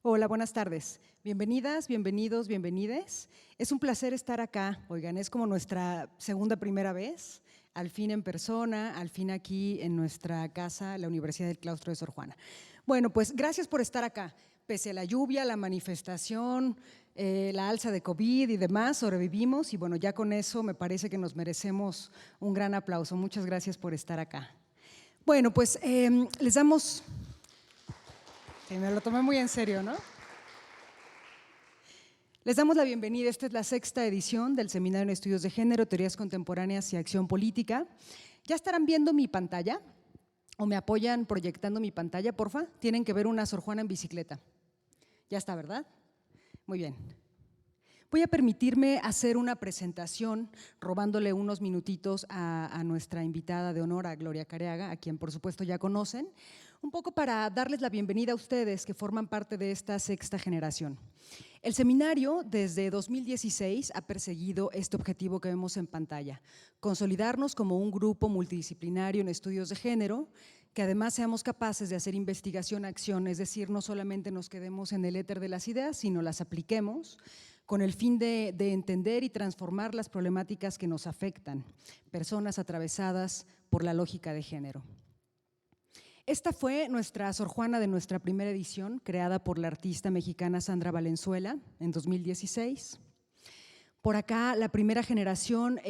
Hola, buenas tardes. Bienvenidas, bienvenidos, bienvenides. Es un placer estar acá. Oigan, es como nuestra primera vez, al fin en persona, al fin aquí en nuestra casa, la Universidad del Claustro de Sor Juana. Bueno, pues gracias por estar acá. Pese a la lluvia, la manifestación, la alza de COVID y demás, sobrevivimos y bueno, ya con eso me parece que nos merecemos un gran aplauso. Muchas gracias por estar acá. Bueno, pues les damos… Sí, me lo tomé muy en serio, ¿no? Les damos la bienvenida. Esta es la 6ª edición del Seminario en Estudios de Género, Teorías Contemporáneas y Acción Política. ¿Ya estarán viendo mi pantalla? ¿O me apoyan proyectando mi pantalla, porfa? Tienen que ver una Sor Juana en bicicleta. Ya está, ¿verdad? Muy bien. Voy a permitirme hacer una presentación robándole unos minutitos a nuestra invitada de honor, a Gloria Careaga, a quien por supuesto ya conocen, un poco para darles la bienvenida a ustedes que forman parte de esta 6ª generación. El seminario desde 2016 ha perseguido este objetivo que vemos en pantalla, consolidarnos como un grupo multidisciplinario en estudios de género, que además seamos capaces de hacer investigación-acción, es decir, no solamente nos quedemos en el éter de las ideas, sino las apliquemos, con el fin de entender y transformar las problemáticas que nos afectan, personas atravesadas por la lógica de género. Esta fue nuestra Sor Juana de nuestra primera edición, creada por la artista mexicana Sandra Valenzuela en 2016. Por acá, la primera generación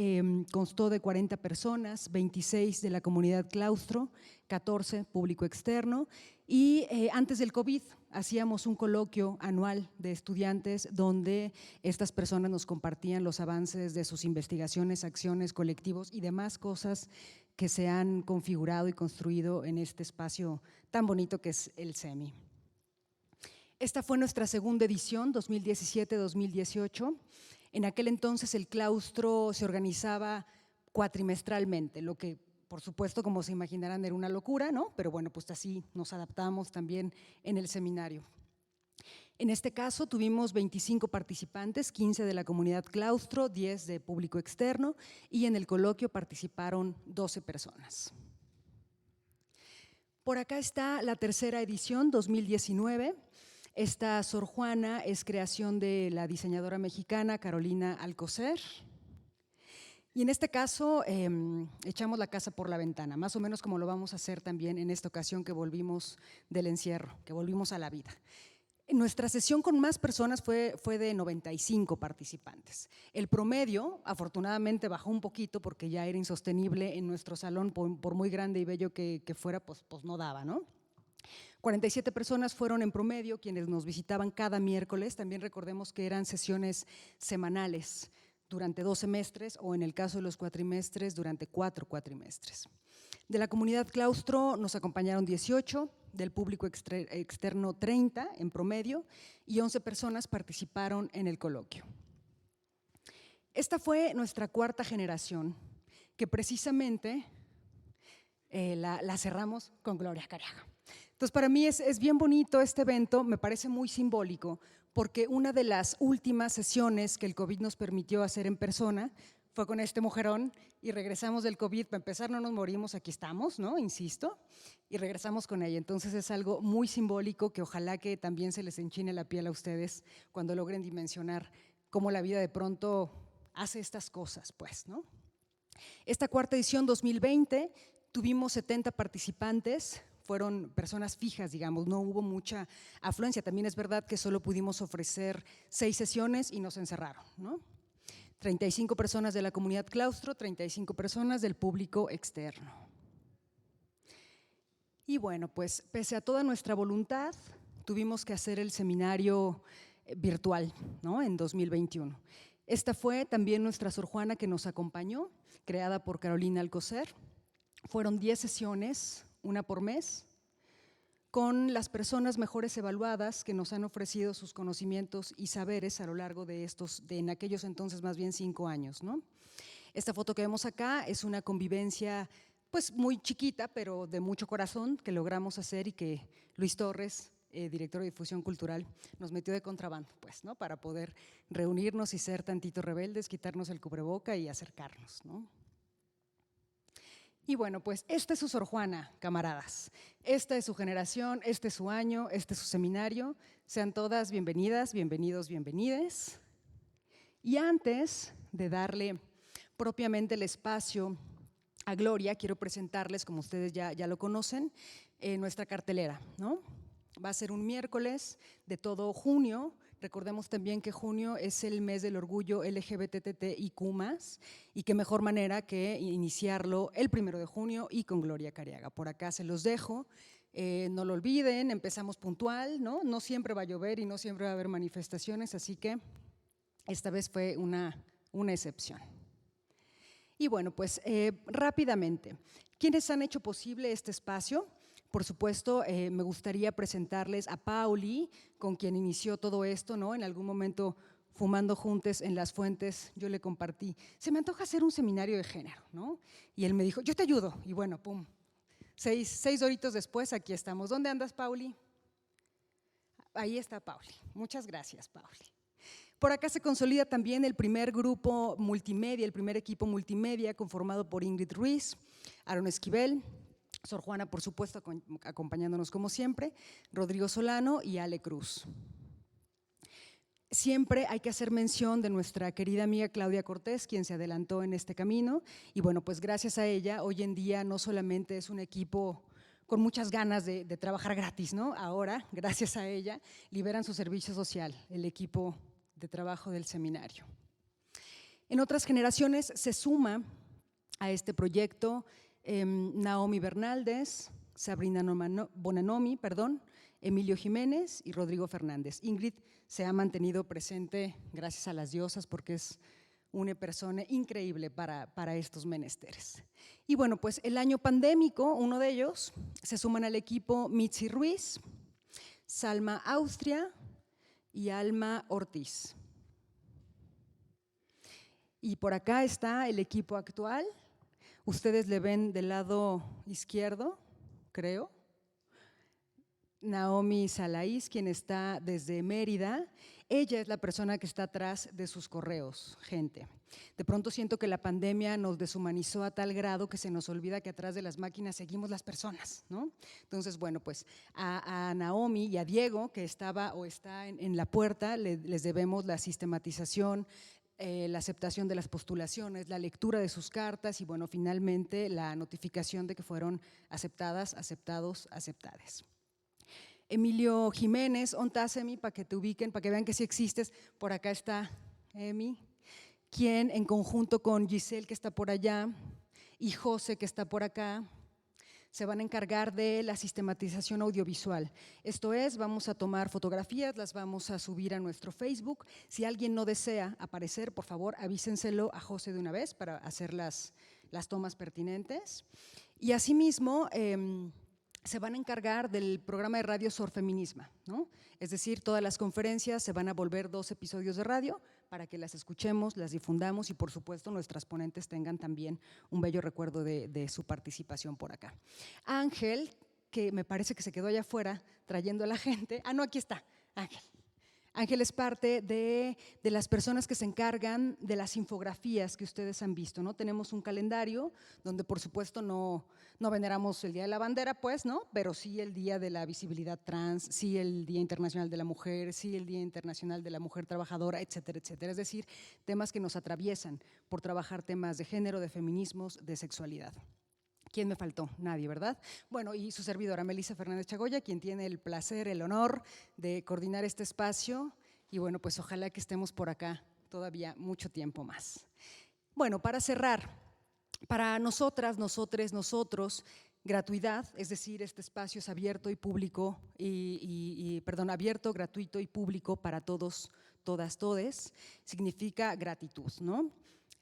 constó de 40 personas, 26 de la comunidad claustro, 14 público externo y antes del COVID hacíamos un coloquio anual de estudiantes donde estas personas nos compartían los avances de sus investigaciones, acciones, colectivos y demás cosas que se han configurado y construido en este espacio tan bonito que es el CEMI. Esta fue nuestra segunda edición, 2017-2018. En aquel entonces el claustro se organizaba cuatrimestralmente, lo que por supuesto, como se imaginarán, era una locura, ¿no? Pero bueno, pues así nos adaptamos también en el seminario. En este caso tuvimos 25 participantes, 15 de la comunidad claustro, 10 de público externo y en el coloquio participaron 12 personas. Por acá está la tercera edición, 2019. Esta Sor Juana es creación de la diseñadora mexicana Carolina Alcocer. Y en este caso echamos la casa por la ventana, más o menos como lo vamos a hacer también en esta ocasión que volvimos del encierro, que volvimos a la vida. Nuestra sesión con más personas fue de 95 participantes. El promedio, afortunadamente, bajó un poquito porque ya era insostenible en nuestro salón, por muy grande y bello que fuera, pues no daba, ¿no? 47 personas fueron en promedio quienes nos visitaban cada miércoles. También recordemos que eran sesiones semanales durante 2 semestres o en el caso de los cuatrimestres durante 4 cuatrimestres. De la comunidad claustro nos acompañaron 18, del público externo 30 en promedio y 11 personas participaron en el coloquio. Esta fue nuestra 4ª generación que precisamente la cerramos con Gloria Careaga. Entonces, para mí es bien bonito este evento, me parece muy simbólico, porque una de las últimas sesiones que el COVID nos permitió hacer en persona fue con este mujerón y regresamos del COVID, para empezar no nos morimos, aquí estamos, ¿no? Insisto, y regresamos con ella. Entonces es algo muy simbólico que ojalá que también se les enchine la piel a ustedes cuando logren dimensionar cómo la vida de pronto hace estas cosas, pues, ¿no? Esta 4ª edición 2020 tuvimos 70 participantes, fueron personas fijas, digamos, no hubo mucha afluencia. También es verdad que solo pudimos ofrecer 6 sesiones y nos encerraron, ¿no? 35 personas de la comunidad claustro, 35 personas del público externo. Y bueno, pues pese a toda nuestra voluntad, tuvimos que hacer el seminario virtual, ¿no? En 2021. Esta fue también nuestra Sor Juana que nos acompañó, creada por Carolina Alcocer. Fueron 10 sesiones, una por mes, con las personas mejores evaluadas que nos han ofrecido sus conocimientos y saberes a lo largo de en aquellos entonces más bien 5 años, ¿no? Esta foto que vemos acá es una convivencia pues muy chiquita, pero de mucho corazón que logramos hacer y que Luis Torres, director de difusión cultural, nos metió de contrabando, pues, ¿no? Para poder reunirnos y ser tantito rebeldes, quitarnos el cubreboca y acercarnos, ¿no? Y bueno, pues esta es su Sor Juana, camaradas. Esta es su generación, este es su año, este es su seminario. Sean todas bienvenidas, bienvenidos, bienvenides. Y antes de darle propiamente el espacio a Gloria, quiero presentarles, como ustedes ya lo conocen, nuestra cartelera, ¿no? Va a ser un miércoles de todo junio. Recordemos también que junio es el mes del orgullo LGBTTIQ+, y qué mejor manera que iniciarlo el 1 de junio y con Gloria Careaga. Por acá se los dejo, no lo olviden, empezamos puntual, ¿no? No siempre va a llover y no siempre va a haber manifestaciones, así que esta vez fue una excepción. Y bueno, pues rápidamente, ¿quiénes han hecho posible este espacio? Por supuesto, me gustaría presentarles a Pauli, con quien inició todo esto, ¿no? En algún momento, fumando juntos en Las Fuentes, yo le compartí, se me antoja hacer un seminario de género, ¿no? Y él me dijo, yo te ayudo. Y bueno, pum, seis horitos después, aquí estamos. ¿Dónde andas, Pauli? Ahí está Pauli. Muchas gracias, Pauli. Por acá se consolida también el primer grupo multimedia, el primer equipo multimedia conformado por Ingrid Ruiz, Aaron Esquivel, Sor Juana, por supuesto, acompañándonos como siempre, Rodrigo Solano y Ale Cruz. Siempre hay que hacer mención de nuestra querida amiga Claudia Cortés, quien se adelantó en este camino, y bueno, pues gracias a ella, hoy en día no solamente es un equipo con muchas ganas de trabajar gratis, ¿no? Ahora, gracias a ella, liberan su servicio social, el equipo de trabajo del seminario. En otras generaciones se suma a este proyecto Naomi Bernaldez, Sabrina Bonanomi, Emilio Jiménez y Rodrigo Fernández. Ingrid se ha mantenido presente gracias a las diosas porque es una persona increíble para estos menesteres. Y bueno, pues el año pandémico, uno de ellos, se suman al equipo Mitzi Ruiz, Salma Austria y Alma Ortiz. Y por acá está el equipo actual. Ustedes le ven del lado izquierdo, creo. Naomi Salaís, quien está desde Mérida. Ella es la persona que está atrás de sus correos, gente. De pronto siento que la pandemia nos deshumanizó a tal grado que se nos olvida que atrás de las máquinas seguimos las personas, ¿no? Entonces, bueno, pues a Naomi y a Diego, que estaba o está en la puerta, les debemos la sistematización, la aceptación de las postulaciones, la lectura de sus cartas y, bueno, finalmente la notificación de que fueron aceptadas, aceptados, aceptades. Emilio Jiménez, ¿ontas, Emi? Para que te ubiquen, para que vean que sí existes. Por acá está Emi, quien en conjunto con Giselle, que está por allá, y José, que está por acá, se van a encargar de la sistematización audiovisual. Esto es, vamos a tomar fotografías, las vamos a subir a nuestro Facebook. Si alguien no desea aparecer, por favor, avísenselo a José de una vez para hacer las tomas pertinentes. Y asimismo, se van a encargar del programa de radio Sorfeminisma, ¿no? Es decir, todas las conferencias se van a volver 2 episodios de radio para que las escuchemos, las difundamos y, por supuesto, nuestras ponentes tengan también un bello recuerdo de su participación por acá. Ángel, que me parece que se quedó allá afuera trayendo a la gente. Ah, no, aquí está, Ángel. Ángel es parte de las personas que se encargan de las infografías que ustedes han visto, ¿no? Tenemos un calendario donde, por supuesto, no veneramos el Día de la Bandera, pues, ¿no? Pero sí el Día de la Visibilidad Trans, sí el Día Internacional de la Mujer, sí el Día Internacional de la Mujer Trabajadora, etcétera, etcétera. Es decir, temas que nos atraviesan por trabajar temas de género, de feminismos, de sexualidad. ¿Quién me faltó? Nadie, ¿verdad? Bueno, y su servidora, Melissa Fernández Chagoya, quien tiene el placer, el honor de coordinar este espacio. Y bueno, pues ojalá que estemos por acá todavía mucho tiempo más. Bueno, para cerrar, para nosotras, nosotres, nosotros, gratuidad, es decir, este espacio es abierto y público, abierto, gratuito y público para todos, todas, todes, significa gratitud, ¿no?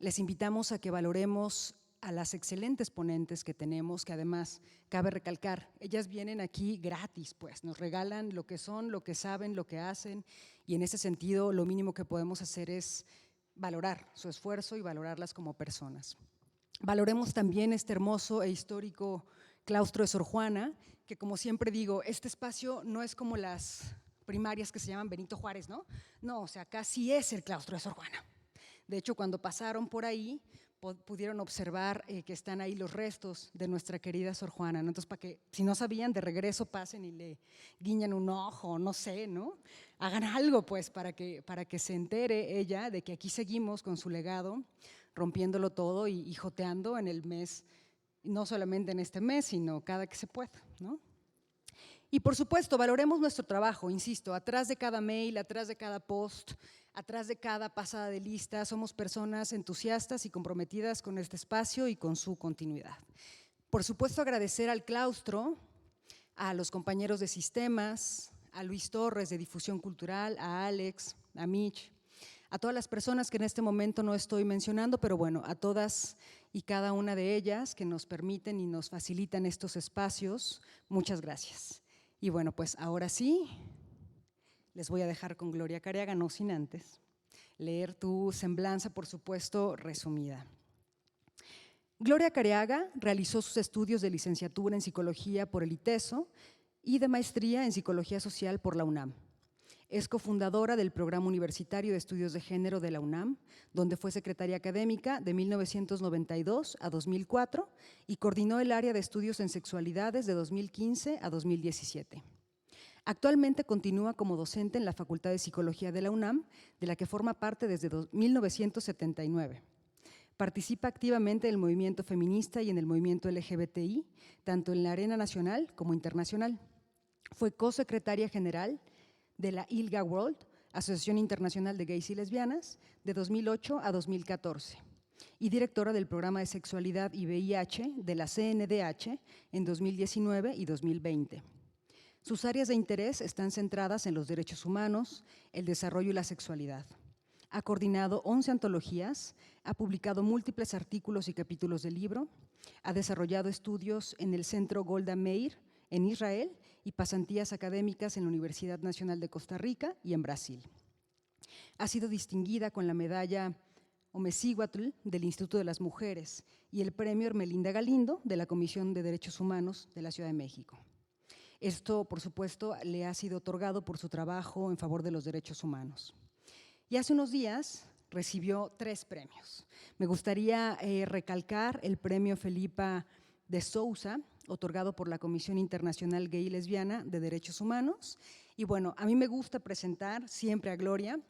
Les invitamos a que valoremos a las excelentes ponentes que tenemos, que además, cabe recalcar, ellas vienen aquí gratis, pues, nos regalan lo que son, lo que saben, lo que hacen, y en ese sentido lo mínimo que podemos hacer es valorar su esfuerzo y valorarlas como personas. Valoremos también este hermoso e histórico claustro de Sor Juana, que, como siempre digo, este espacio no es como las primarias que se llaman Benito Juárez, ¿no? No, o sea, acá sí es el claustro de Sor Juana. De hecho, cuando pasaron por ahí, pudieron observar que están ahí los restos de nuestra querida Sor Juana, ¿no? Entonces, para que, si no sabían, de regreso pasen y le guiñan un ojo, no sé, ¿no? Hagan algo, pues, para que se entere ella de que aquí seguimos con su legado, rompiéndolo todo y joteando en el mes, no solamente en este mes, sino cada que se pueda, ¿no? Y por supuesto, valoremos nuestro trabajo, insisto, atrás de cada mail, atrás de cada post, atrás de cada pasada de lista, somos personas entusiastas y comprometidas con este espacio y con su continuidad. Por supuesto, agradecer al claustro, a los compañeros de sistemas, a Luis Torres de Difusión Cultural, a Alex, a Mitch, a todas las personas que en este momento no estoy mencionando, pero bueno, a todas y cada una de ellas que nos permiten y nos facilitan estos espacios, muchas gracias. Y bueno, pues ahora sí, les voy a dejar con Gloria Careaga, no sin antes leer tu semblanza, por supuesto, resumida. Gloria Careaga realizó sus estudios de licenciatura en Psicología por el ITESO y de maestría en Psicología Social por la UNAM. Es cofundadora del Programa Universitario de Estudios de Género de la UNAM, donde fue secretaria académica de 1992 a 2004 y coordinó el área de estudios en sexualidades de 2015 a 2017. Actualmente continúa como docente en la Facultad de Psicología de la UNAM, de la que forma parte desde 1979. Participa activamente en el movimiento feminista y en el movimiento LGBTI, tanto en la arena nacional como internacional. Fue cosecretaria general de la ILGA World, Asociación Internacional de Gays y Lesbianas, de 2008 a 2014, y directora del Programa de Sexualidad y VIH de la CNDH en 2019 y 2020. Sus áreas de interés están centradas en los derechos humanos, el desarrollo y la sexualidad. Ha coordinado 11 antologías, ha publicado múltiples artículos y capítulos de libro, ha desarrollado estudios en el Centro Golda Meir en Israel y pasantías académicas en la Universidad Nacional de Costa Rica y en Brasil. Ha sido distinguida con la medalla Omecíhuatl del Instituto de las Mujeres y el premio Hermelinda Galindo de la Comisión de Derechos Humanos de la Ciudad de México. Esto, por supuesto, le ha sido otorgado por su trabajo en favor de los derechos humanos. Y hace unos días recibió 3 premios. Me gustaría recalcar el premio Felipa de Sousa, otorgado por la Comisión Internacional Gay y Lesbiana de Derechos Humanos. Y bueno, a mí me gusta presentar siempre a Gloria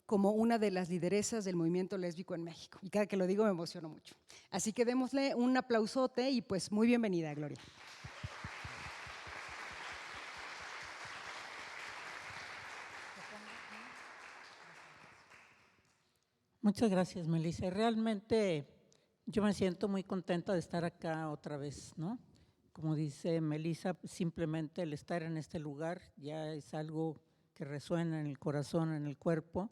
como una de las lideresas del movimiento lésbico en México. Y cada que lo digo me emociono mucho. Así que démosle un aplausote y pues muy bienvenida, Gloria. Muchas gracias, Melissa. Realmente yo me siento muy contenta de estar acá otra vez, ¿no? Como dice Melissa, simplemente el estar en este lugar ya es algo que resuena en el corazón, en el cuerpo.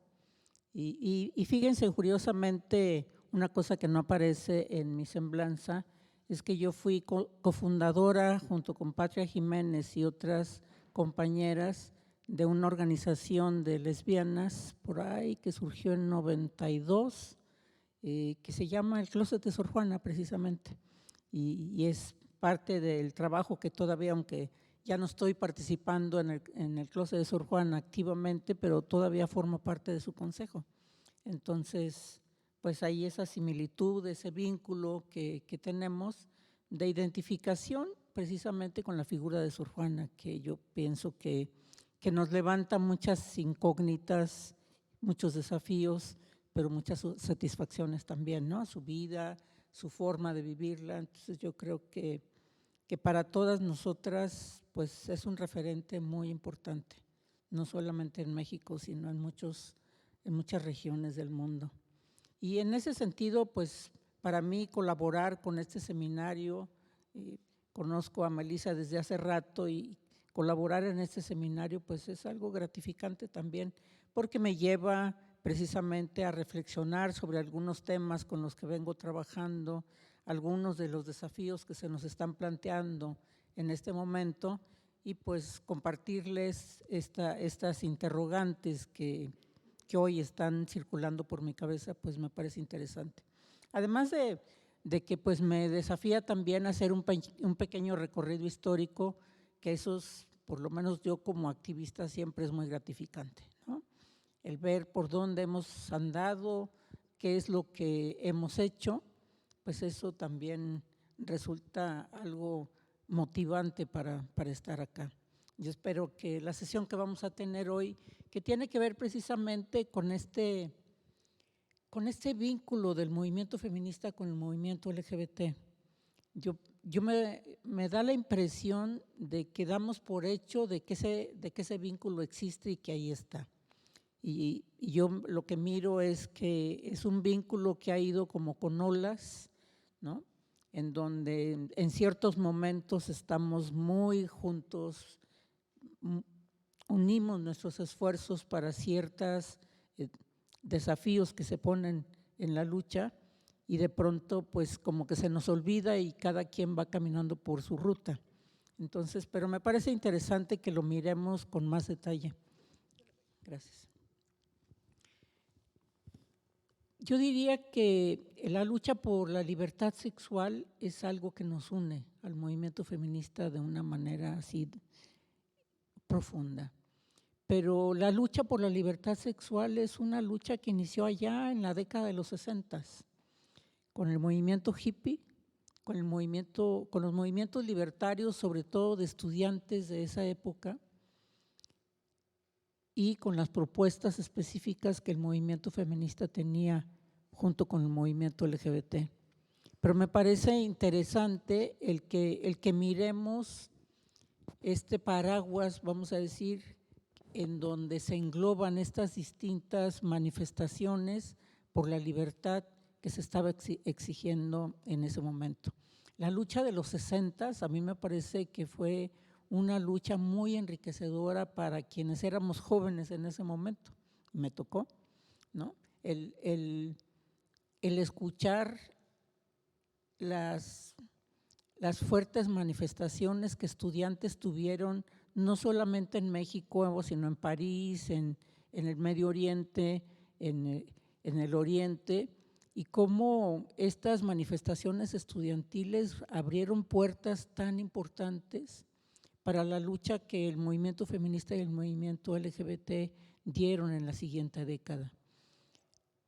Y fíjense, curiosamente, una cosa que no aparece en mi semblanza es que yo fui cofundadora junto con Patria Jiménez y otras compañeras de una organización de lesbianas por ahí que surgió en 92, que se llama el Closet de Sor Juana precisamente, y es parte del trabajo que todavía, aunque ya no estoy participando en el Closet de Sor Juana activamente, pero todavía formo parte de su consejo. Entonces, pues hay esa similitud, ese vínculo que tenemos de identificación precisamente con la figura de Sor Juana, que yo pienso que nos levanta muchas incógnitas, muchos desafíos, pero muchas satisfacciones también, ¿no? Su vida, su forma de vivirla. Entonces yo creo que para todas nosotras pues es un referente muy importante, no solamente en México, sino en muchas regiones del mundo. Y en ese sentido, pues para mí colaborar con este seminario, conozco a Melissa desde hace rato y colaborar en este seminario pues es algo gratificante también, porque me lleva precisamente a reflexionar sobre algunos temas con los que vengo trabajando, algunos de los desafíos que se nos están planteando en este momento y pues compartirles estas interrogantes que hoy están circulando por mi cabeza, pues me parece interesante. Además de que pues me desafía también a hacer un pequeño recorrido histórico, que eso es, por lo menos yo como activista siempre es muy gratificante, ¿no? El ver por dónde hemos andado, qué es lo que hemos hecho pues eso también resulta algo motivante para estar acá. Yo espero que la sesión que vamos a tener hoy, que tiene que ver precisamente con este vínculo del movimiento feminista con el movimiento LGBT. Me da la impresión de que damos por hecho de que ese vínculo existe y que ahí está. Y yo lo que miro es que es un vínculo que ha ido como con olas, ¿no? En donde en ciertos momentos estamos muy juntos, unimos nuestros esfuerzos para ciertos desafíos que se ponen en la lucha y de pronto pues como que se nos olvida y cada quien va caminando por su ruta. Entonces, pero me parece interesante que lo miremos con más detalle. Gracias. Yo diría que la lucha por la libertad sexual es algo que nos une al movimiento feminista de una manera así profunda. Pero la lucha por la libertad sexual es una lucha que inició allá en la década de los 60, con el movimiento hippie, con los movimientos libertarios, sobre todo de estudiantes de esa época, y con las propuestas específicas que el movimiento feminista tenía junto con el movimiento LGBT. Pero me parece interesante el que miremos este paraguas, vamos a decir, en donde se engloban estas distintas manifestaciones por la libertad que se estaba exigiendo en ese momento. La lucha de los 60 a mí me parece que fue una lucha muy enriquecedora para quienes éramos jóvenes en ese momento. Me tocó, ¿no? El escuchar las fuertes manifestaciones que estudiantes tuvieron, no solamente en México, sino en París, en el Medio Oriente, en el Oriente, y cómo estas manifestaciones estudiantiles abrieron puertas tan importantes para la lucha que el movimiento feminista y el movimiento LGBT dieron en la siguiente década.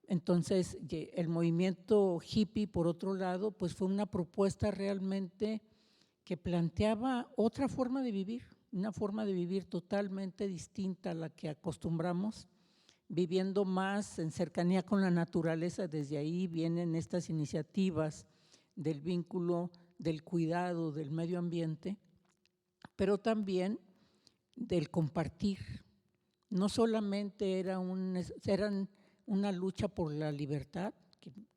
Entonces, el movimiento hippie, por otro lado, pues fue una propuesta realmente que planteaba otra forma de vivir, una forma de vivir totalmente distinta a la que acostumbramos, viviendo más en cercanía con la naturaleza. Desde ahí vienen estas iniciativas del vínculo, del cuidado del medio ambiente, pero también del compartir. No solamente eran una lucha por la libertad,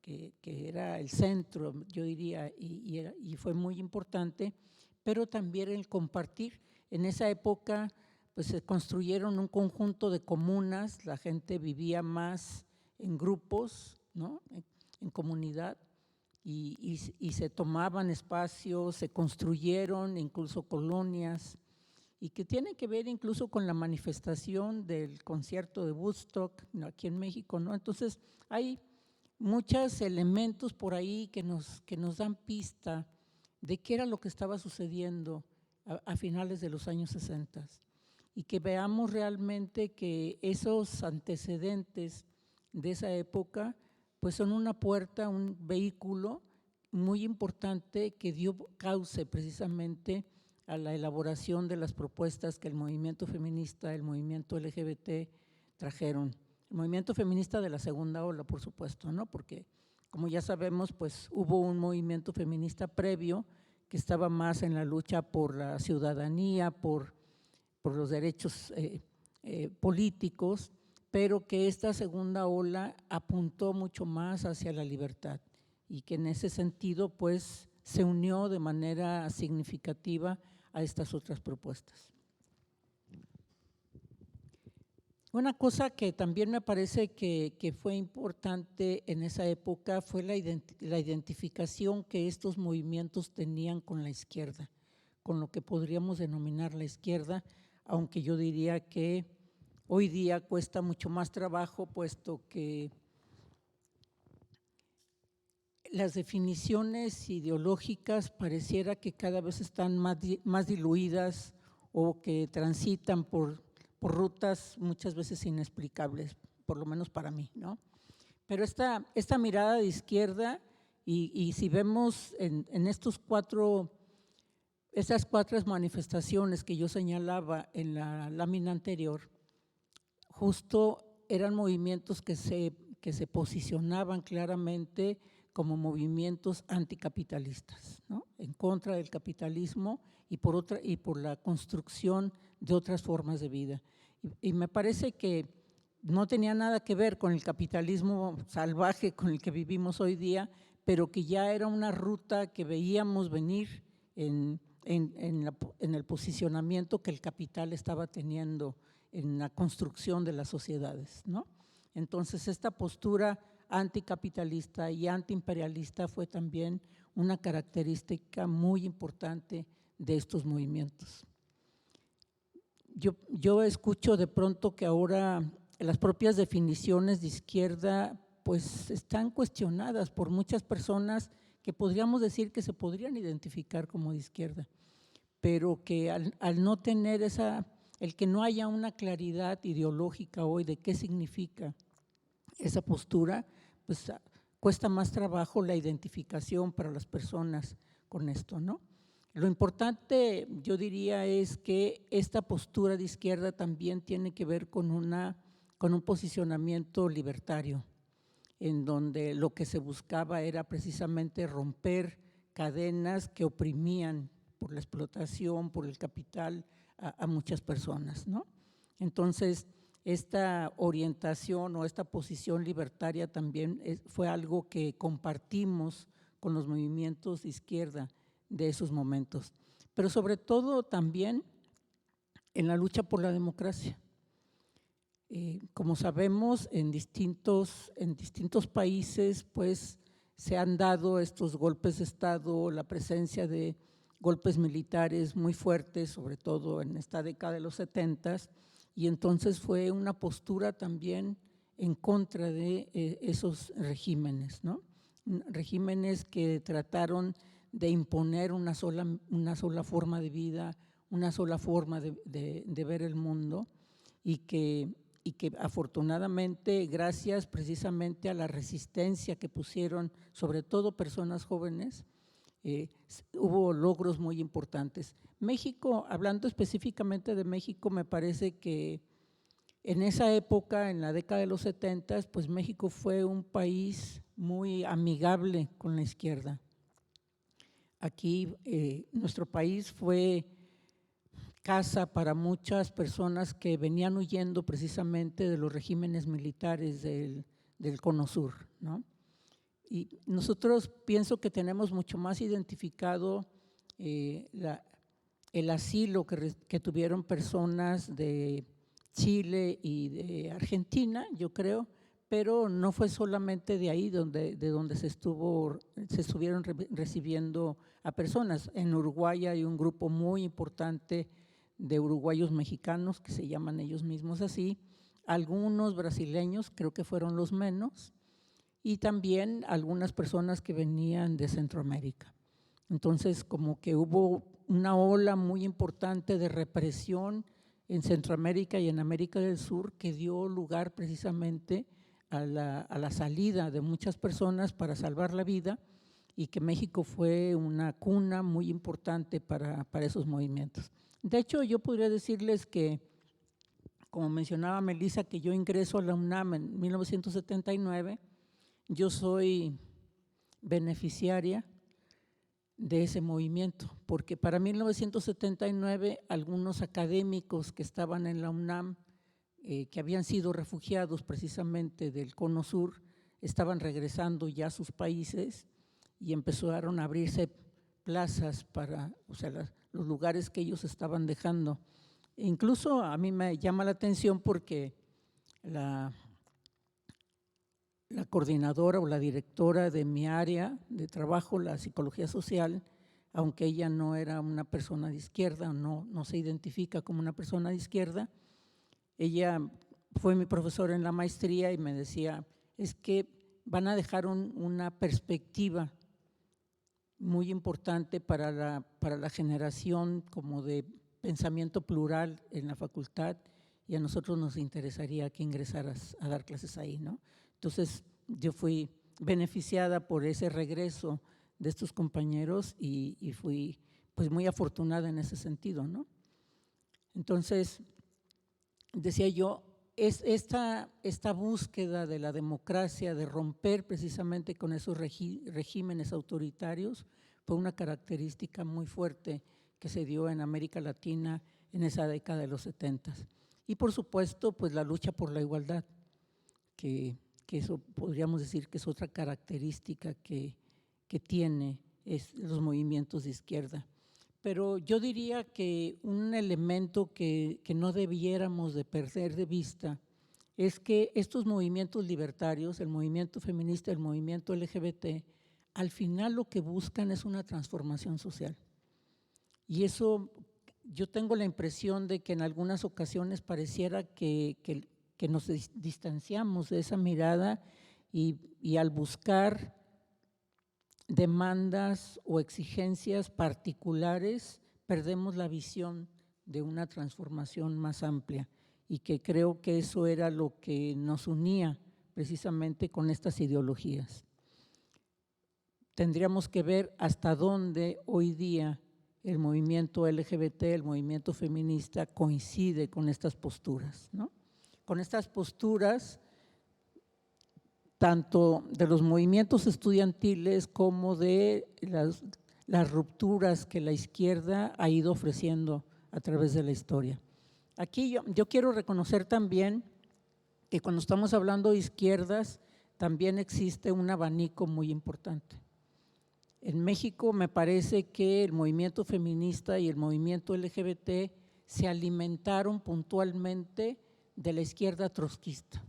que era el centro, yo diría, y fue muy importante, pero también el compartir. En esa época pues se construyeron un conjunto de comunas, la gente vivía más en grupos, ¿no? En comunidad, y se tomaban espacios, se construyeron incluso colonias, y que tienen que ver incluso con la manifestación del concierto de Woodstock aquí en México, ¿no? Entonces hay muchos elementos por ahí que nos dan pista de qué era lo que estaba sucediendo a finales de los años 60 y que veamos realmente que esos antecedentes de esa época pues son una puerta, un vehículo muy importante que dio cauce precisamente a la elaboración de las propuestas que el movimiento feminista, el movimiento LGBT trajeron. El movimiento feminista de la segunda ola, por supuesto, ¿no? Porque como ya sabemos, pues hubo un movimiento feminista previo que estaba más en la lucha por la ciudadanía, por los derechos políticos, pero que esta segunda ola apuntó mucho más hacia la libertad y que en ese sentido pues se unió de manera significativa a estas otras propuestas. Una cosa que también me parece que fue importante en esa época fue la identificación que estos movimientos tenían con la izquierda, con lo que podríamos denominar la izquierda, aunque yo diría que hoy día cuesta mucho más trabajo, puesto que las definiciones ideológicas pareciera que cada vez están más diluidas o que transitan por rutas muchas veces inexplicables, por lo menos para mí, ¿no? Pero esta mirada de izquierda Y si vemos en esas cuatro manifestaciones que yo señalaba en la lámina anterior, justo eran movimientos que se posicionaban claramente como movimientos anticapitalistas, ¿no? En contra del capitalismo y por la construcción de otras formas de vida. Y me parece que no tenía nada que ver con el capitalismo salvaje con el que vivimos hoy día, pero que ya era una ruta que veíamos venir en el posicionamiento que el capital estaba teniendo en la construcción de las sociedades, ¿no? Entonces, esta postura anticapitalista y antiimperialista fue también una característica muy importante de estos movimientos. Yo escucho de pronto que ahora las propias definiciones de izquierda pues están cuestionadas por muchas personas que podríamos decir que se podrían identificar como de izquierda, pero que al no tener el que no haya una claridad ideológica hoy de qué significa esa postura, pues cuesta más trabajo la identificación para las personas con esto, ¿no? Lo importante, yo diría, es que esta postura de izquierda también tiene que ver con un posicionamiento libertario, en donde lo que se buscaba era precisamente romper cadenas que oprimían por la explotación, por el capital a muchas personas, ¿no? Entonces, esta orientación o esta posición libertaria también fue algo que compartimos con los movimientos de izquierda de esos momentos, pero sobre todo también en la lucha por la democracia. Como sabemos, en distintos países pues se han dado estos golpes de Estado, la presencia de golpes militares muy fuertes, sobre todo en esta década de los 70s, y entonces fue una postura también en contra de esos regímenes, ¿no? Regímenes que trataron de imponer una sola forma de vida, una sola forma de ver el mundo, y que afortunadamente, gracias precisamente a la resistencia que pusieron, sobre todo personas jóvenes, hubo logros muy importantes. México, hablando específicamente de México, me parece que en esa época, en la década de los 70, pues México fue un país muy amigable con la izquierda. Aquí nuestro país fue casa para muchas personas que venían huyendo precisamente de los regímenes militares del Cono Sur, ¿no? Y nosotros pienso que tenemos mucho más identificado el asilo que tuvieron personas de Chile y de Argentina, yo creo, pero no fue solamente de ahí de donde se estuvieron recibiendo a personas. En Uruguay hay un grupo muy importante de uruguayos mexicanos que se llaman ellos mismos así, algunos brasileños, creo que fueron los menos, y también algunas personas que venían de Centroamérica. Entonces, como que hubo una ola muy importante de represión en Centroamérica y en América del Sur que dio lugar precisamente a la salida de muchas personas para salvar la vida, y que México fue una cuna muy importante para esos movimientos. De hecho, yo podría decirles que, como mencionaba Melissa, que yo ingreso a la UNAM en 1979, yo soy beneficiaria de ese movimiento, porque para 1979 algunos académicos que estaban en la UNAM, que habían sido refugiados precisamente del Cono Sur, estaban regresando ya a sus países y empezaron a abrirse plazas para, o sea, los lugares que ellos estaban dejando. E incluso a mí me llama la atención porque la coordinadora o la directora de mi área de trabajo, la psicología social, aunque ella no era una persona de izquierda, no se identifica como una persona de izquierda, ella fue mi profesora en la maestría y me decía, es que van a dejar una perspectiva muy importante para la generación como de pensamiento plural en la facultad, y a nosotros nos interesaría que ingresaras a dar clases ahí, ¿no? Entonces yo fui beneficiada por ese regreso de estos compañeros y fui pues muy afortunada en ese sentido, ¿no? Entonces, decía yo, esta búsqueda de la democracia, de romper precisamente con esos regímenes autoritarios, fue una característica muy fuerte que se dio en América Latina en esa década de los 70. Y por supuesto, pues la lucha por la igualdad, que eso podríamos decir que es otra característica que tiene los movimientos de izquierda. Pero yo diría que un elemento que no debiéramos de perder de vista es que estos movimientos libertarios, el movimiento feminista, el movimiento LGBT, al final lo que buscan es una transformación social. Y eso yo tengo la impresión de que en algunas ocasiones pareciera que nos distanciamos de esa mirada y al buscar demandas o exigencias particulares, perdemos la visión de una transformación más amplia y que creo que eso era lo que nos unía precisamente con estas ideologías. Tendríamos que ver hasta dónde hoy día el movimiento LGBT, el movimiento feminista coincide con estas posturas, ¿no? Con estas posturas tanto de los movimientos estudiantiles como de las rupturas que la izquierda ha ido ofreciendo a través de la historia. Aquí yo quiero reconocer también que cuando estamos hablando de izquierdas, también existe un abanico muy importante. En México me parece que el movimiento feminista y el movimiento LGBT se alimentaron puntualmente de la izquierda trotskista.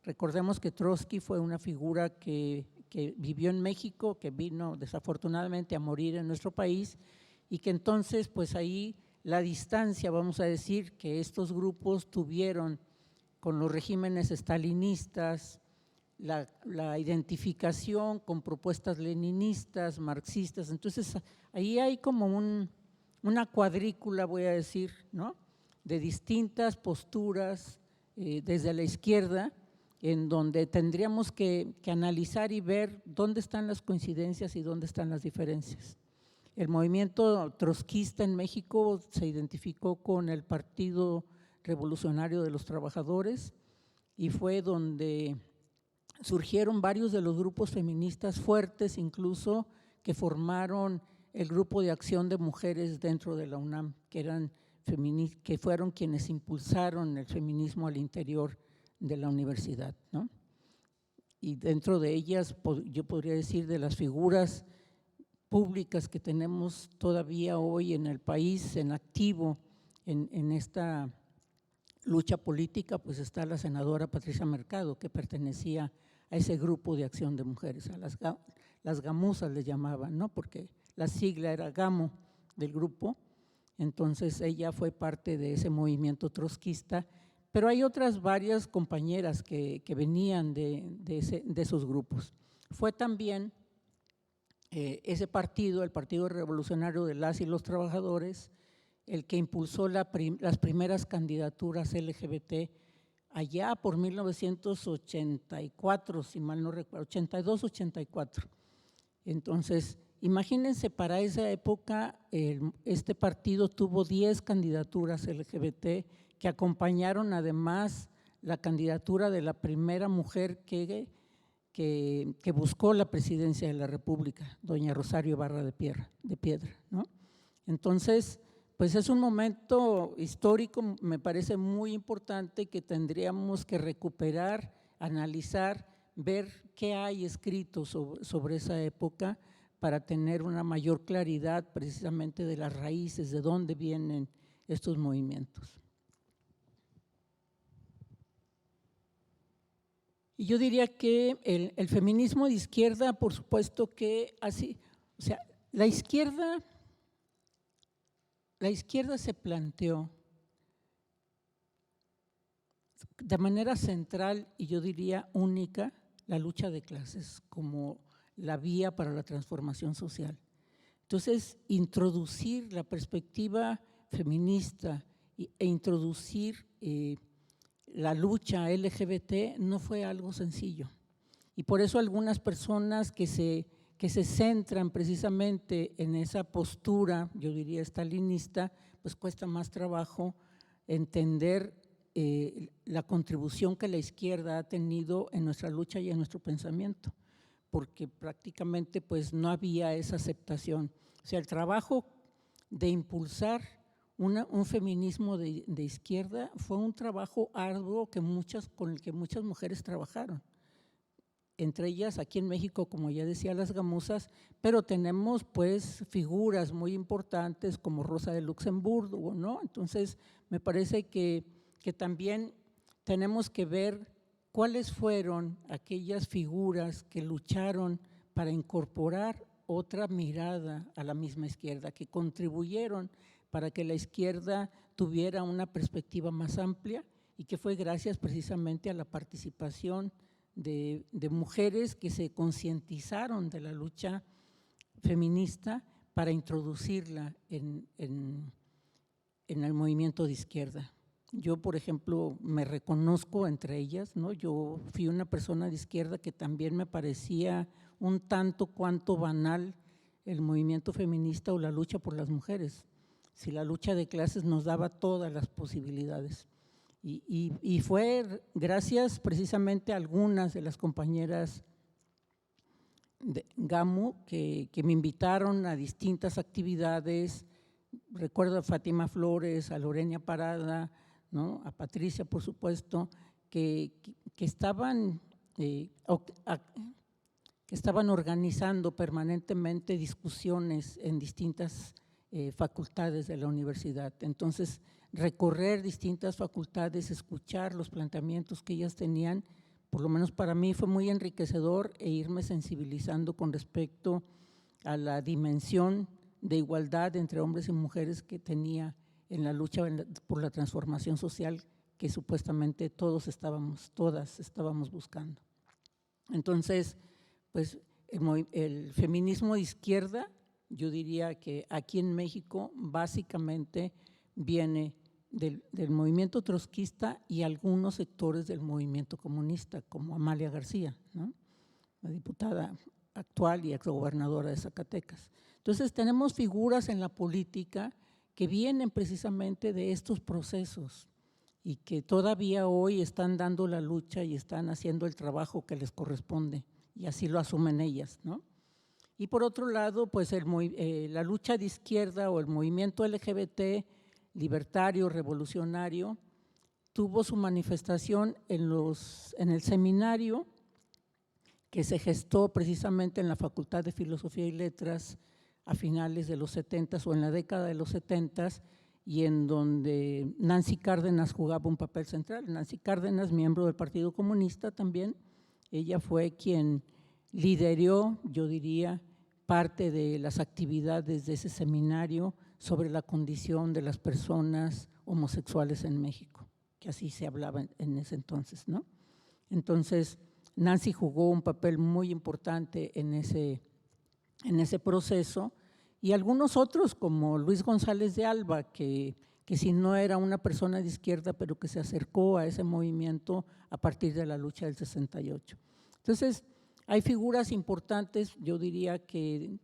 Recordemos que Trotsky fue una figura que vivió en México, que vino desafortunadamente a morir en nuestro país y que entonces pues ahí la distancia, vamos a decir, que estos grupos tuvieron con los regímenes estalinistas, la identificación con propuestas leninistas, marxistas, entonces ahí hay como una cuadrícula, voy a decir, ¿no?, de distintas posturas desde la izquierda, en donde tendríamos que analizar y ver dónde están las coincidencias y dónde están las diferencias. El movimiento trotskista en México se identificó con el Partido Revolucionario de los Trabajadores y fue donde surgieron varios de los grupos feministas fuertes, incluso que formaron el Grupo de Acción de Mujeres dentro de la UNAM, que fueron quienes impulsaron el feminismo al interior de la universidad, ¿no? Y dentro de ellas, yo podría decir, de las figuras públicas que tenemos todavía hoy en el país en activo en esta lucha política, pues está la senadora Patricia Mercado, que pertenecía a ese grupo de acción de mujeres, a las gamuzas le llamaban, ¿no?, porque la sigla era GAMO del grupo. Entonces ella fue parte de ese movimiento trotskista. Pero hay otras varias compañeras que venían de esos grupos. Fue también ese partido, el Partido Revolucionario de las y los Trabajadores, el que impulsó las primeras candidaturas LGBT allá por 1984, si mal no recuerdo, 82, 84. Entonces, imagínense, para esa época este partido tuvo 10 candidaturas LGBT que acompañaron además la candidatura de la primera mujer que buscó la presidencia de la República, doña Rosario Ibarra de Piedra, ¿no? Entonces, pues es un momento histórico, me parece muy importante, que tendríamos que recuperar, analizar, ver qué hay escrito sobre esa época para tener una mayor claridad precisamente de las raíces, de dónde vienen estos movimientos. Y yo diría que el feminismo de izquierda, por supuesto que así, o sea, la izquierda se planteó de manera central y yo diría única la lucha de clases como la vía para la transformación social. Entonces, introducir la perspectiva feminista e introducir la lucha LGBT no fue algo sencillo Y por eso algunas personas que se centran precisamente en esa postura, yo diría estalinista, pues cuesta más trabajo entender la contribución que la izquierda ha tenido en nuestra lucha y en nuestro pensamiento, porque prácticamente pues no había esa aceptación. O sea, el trabajo de impulsar un feminismo de izquierda fue un trabajo arduo con el que muchas mujeres trabajaron. Entre ellas aquí en México, como ya decía, las gamuzas, pero tenemos pues figuras muy importantes como Rosa de Luxemburgo, ¿no? Entonces me parece que también tenemos que ver cuáles fueron aquellas figuras que lucharon para incorporar otra mirada a la misma izquierda, que contribuyeron para que la izquierda tuviera una perspectiva más amplia y que fue gracias precisamente a la participación de mujeres que se concientizaron de la lucha feminista para introducirla en el movimiento de izquierda. Yo, por ejemplo, me reconozco entre ellas, ¿no? Yo fui una persona de izquierda que también me parecía un tanto cuanto banal el movimiento feminista o la lucha por las mujeres, si la lucha de clases nos daba todas las posibilidades. Y fue gracias precisamente a algunas de las compañeras de GAMU que me invitaron a distintas actividades. Recuerdo a Fátima Flores, a Lorena Parada, ¿no? A Patricia, por supuesto, que estaban organizando permanentemente discusiones en distintas facultades de la universidad. Entonces, recorrer distintas facultades, escuchar los planteamientos que ellas tenían, por lo menos para mí fue muy enriquecedor e irme sensibilizando con respecto a la dimensión de igualdad entre hombres y mujeres que tenía en la lucha por la transformación social que supuestamente todas estábamos buscando. Entonces, pues el feminismo de izquierda, yo diría que aquí en México básicamente viene del movimiento trotskista y algunos sectores del movimiento comunista, como Amalia García, ¿no? La diputada actual y exgobernadora de Zacatecas. Entonces tenemos figuras en la política que vienen precisamente de estos procesos y que todavía hoy están dando la lucha y están haciendo el trabajo que les corresponde, y así lo asumen ellas, ¿no? Y por otro lado, pues la lucha de izquierda o el movimiento LGBT libertario, revolucionario, tuvo su manifestación en el seminario que se gestó precisamente en la Facultad de Filosofía y Letras a finales de los 70s o en la década de los 70s, y en donde Nancy Cárdenas jugaba un papel central. Nancy Cárdenas, miembro del Partido Comunista también, ella fue quien lideró, yo diría, parte de las actividades de ese seminario sobre la condición de las personas homosexuales en México, que así se hablaba en ese entonces, ¿no? Entonces, Nancy jugó un papel muy importante en ese proceso, y algunos otros como Luis González de Alba, que si no era una persona de izquierda, pero que se acercó a ese movimiento a partir de la lucha del 68. Entonces, hay figuras importantes, yo diría que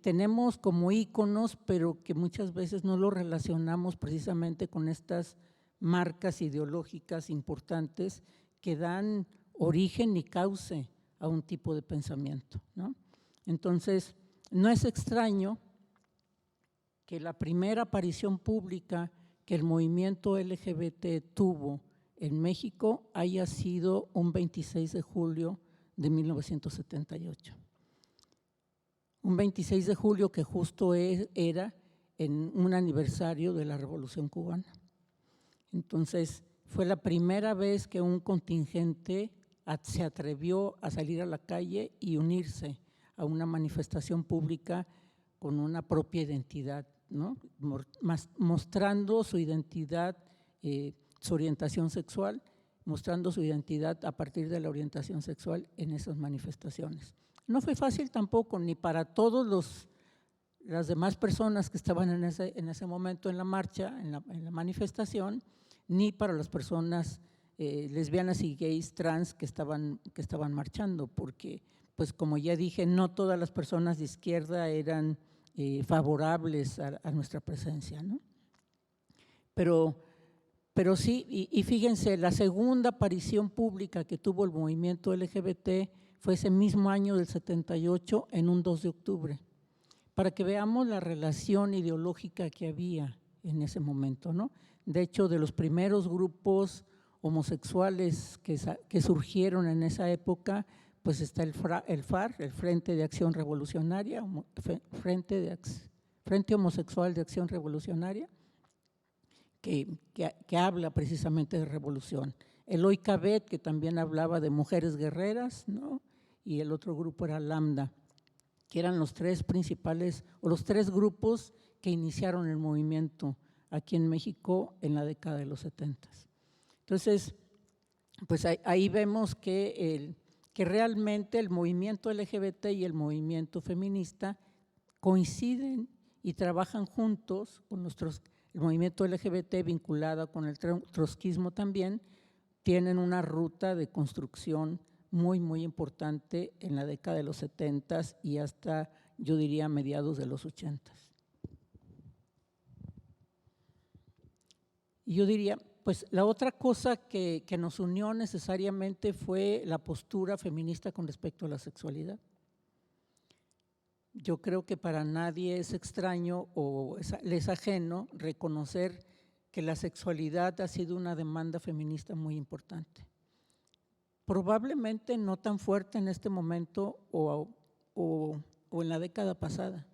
tenemos como íconos, pero que muchas veces no lo relacionamos precisamente con estas marcas ideológicas importantes que dan origen y cauce a un tipo de pensamiento, ¿no? Entonces, no es extraño que la primera aparición pública que el movimiento LGBT tuvo en México haya sido un 26 de julio de 1978. Un 26 de julio que justo era en un aniversario de la Revolución Cubana. Entonces, fue la primera vez que un contingente se atrevió a salir a la calle y unirse a una manifestación pública con una propia identidad, ¿no? Mostrando su identidad, su orientación sexual, mostrando su identidad a partir de la orientación sexual en esas manifestaciones. No fue fácil tampoco, ni para todas las demás personas que estaban en ese momento en la marcha, en la manifestación, ni para las personas lesbianas y gays trans que estaban marchando, porque, pues como ya dije, no todas las personas de izquierda eran favorables a nuestra presencia, ¿no? Pero sí, y fíjense, la segunda aparición pública que tuvo el movimiento LGBT fue ese mismo año del 78, en un 2 de octubre, para que veamos la relación ideológica que había en ese momento, ¿no? De hecho, de los primeros grupos homosexuales que surgieron en esa época, pues está el FAR, el Frente de Acción Revolucionaria, Frente Homosexual de Acción Revolucionaria, que habla precisamente de revolución. El OICABET, que también hablaba de mujeres guerreras, ¿no? Y el otro grupo era Lambda, que eran los tres principales, o los tres grupos que iniciaron el movimiento aquí en México en la década de los 70. Entonces, pues ahí vemos que realmente el movimiento LGBT y el movimiento feminista coinciden y trabajan juntos con el movimiento LGBT vinculado con el trotskismo también, tienen una ruta de construcción muy, muy importante en la década de los 70 y hasta, yo diría, mediados de los 80. Y yo diría, pues la otra cosa que nos unió necesariamente fue la postura feminista con respecto a la sexualidad. Yo creo que para nadie es extraño o les ajeno reconocer que la sexualidad ha sido una demanda feminista muy importante. Probablemente no tan fuerte en este momento o en la década pasada,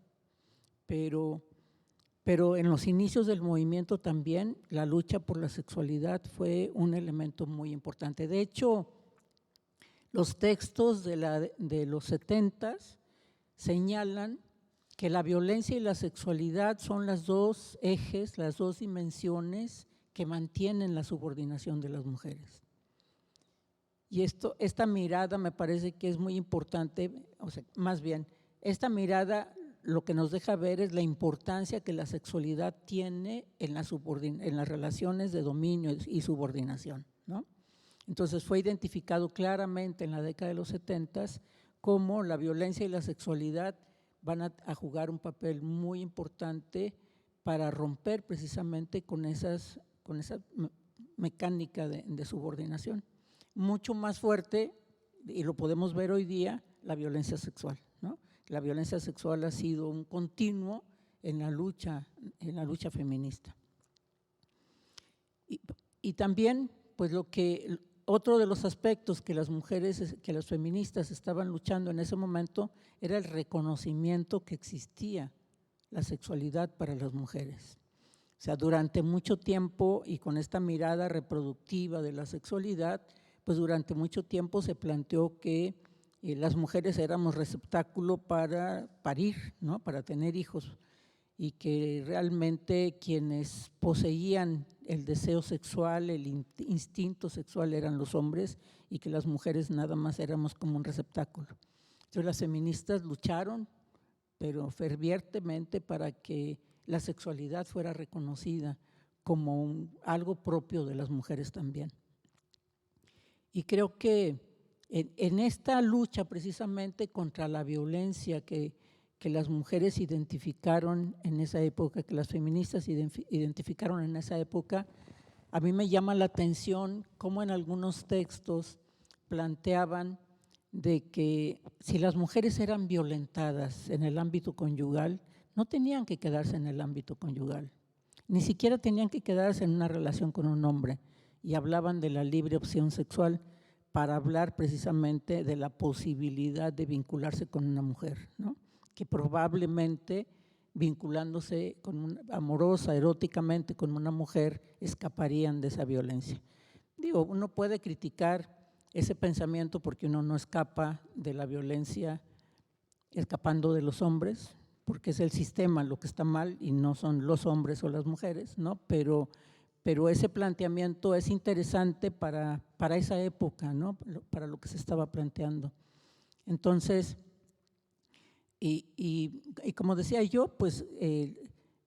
pero en los inicios del movimiento también la lucha por la sexualidad fue un elemento muy importante. De hecho, los textos de los 70s señalan que la violencia y la sexualidad son las dos ejes, las dos dimensiones que mantienen la subordinación de las mujeres. Y esta mirada me parece que es muy importante, o sea, más bien, esta mirada lo que nos deja ver es la importancia que la sexualidad tiene en las relaciones de dominio y subordinación, ¿no? Entonces fue identificado claramente en la década de los 70s cómo la violencia y la sexualidad van a jugar un papel muy importante para romper precisamente con esa mecánica de subordinación. Mucho más fuerte, y lo podemos ver hoy día, la violencia sexual, ¿no? La violencia sexual ha sido un continuo en la lucha feminista. Y también, pues otro de los aspectos que las mujeres, que las feministas estaban luchando en ese momento era el reconocimiento que existía la sexualidad para las mujeres. O sea, durante mucho tiempo y con esta mirada reproductiva de la sexualidad, pues durante mucho tiempo se planteó que las mujeres éramos receptáculo para parir, ¿no? Para tener hijos, y que realmente quienes poseían el deseo sexual, el instinto sexual eran los hombres y que las mujeres nada más éramos como un receptáculo. Entonces las feministas lucharon, pero fervientemente, para que la sexualidad fuera reconocida como algo propio de las mujeres también. Y creo que en esta lucha precisamente contra la violencia que las mujeres identificaron en esa época, que las feministas identificaron en esa época, a mí me llama la atención cómo en algunos textos planteaban de que si las mujeres eran violentadas en el ámbito conyugal, no tenían que quedarse en el ámbito conyugal, ni siquiera tenían que quedarse en una relación con un hombre, y hablaban de la libre opción sexual para hablar precisamente de la posibilidad de vincularse con una mujer, ¿no? Que probablemente vinculándose amorosa, eróticamente con una mujer, escaparían de esa violencia. Digo, uno puede criticar ese pensamiento porque uno no escapa de la violencia escapando de los hombres, porque es el sistema lo que está mal y no son los hombres o las mujeres, ¿no? Pero ese planteamiento es interesante para esa época, ¿no? Para lo que se estaba planteando. Entonces, y como decía yo, pues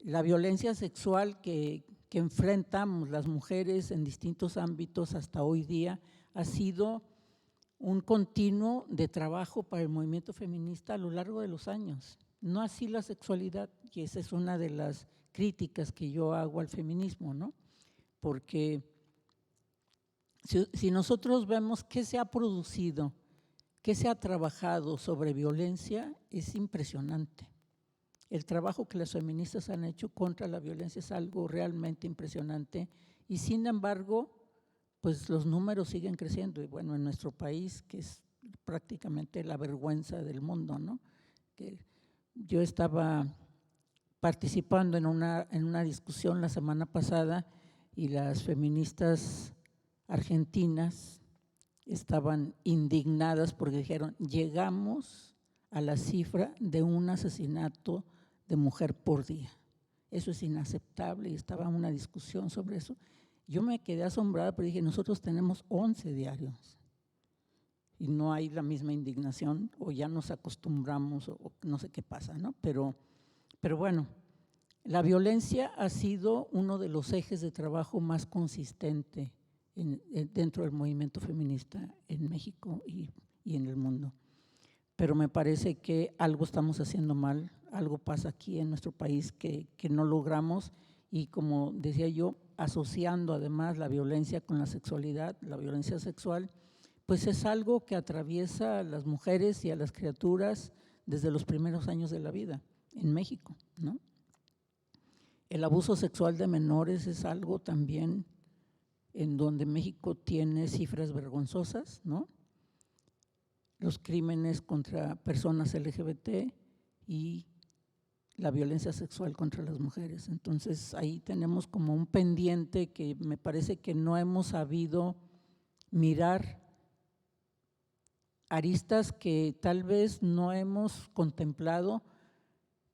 la violencia sexual que que enfrentamos las mujeres en distintos ámbitos hasta hoy día ha sido un continuo de trabajo para el movimiento feminista a lo largo de los años. No así la sexualidad, y esa es una de las críticas que yo hago al feminismo, ¿no? Porque si nosotros vemos qué se ha producido, qué se ha trabajado sobre violencia, es impresionante. El trabajo que las feministas han hecho contra la violencia es algo realmente impresionante y sin embargo, pues los números siguen creciendo y bueno, en nuestro país, que es prácticamente la vergüenza del mundo, ¿no? Que yo estaba participando en una discusión la semana pasada y las feministas argentinas estaban indignadas porque dijeron, llegamos a la cifra de un asesinato de mujer por día. Eso es inaceptable y estaba una discusión sobre eso. Yo me quedé asombrada, pero dije, nosotros tenemos 11 diarios y no hay la misma indignación o ya nos acostumbramos o no sé qué pasa, ¿no? Pero bueno, la violencia ha sido uno de los ejes de trabajo más consistente dentro del movimiento feminista en México y en el mundo. Pero me parece que algo estamos haciendo mal, algo pasa aquí en nuestro país que no logramos y como decía yo, asociando además la violencia con la sexualidad, la violencia sexual, pues es algo que atraviesa a las mujeres y a las criaturas desde los primeros años de la vida en México, ¿no? El abuso sexual de menores es algo también en donde México tiene cifras vergonzosas, ¿no? Los crímenes contra personas LGBT y la violencia sexual contra las mujeres. Entonces, ahí tenemos como un pendiente que me parece que no hemos sabido mirar, aristas que tal vez no hemos contemplado,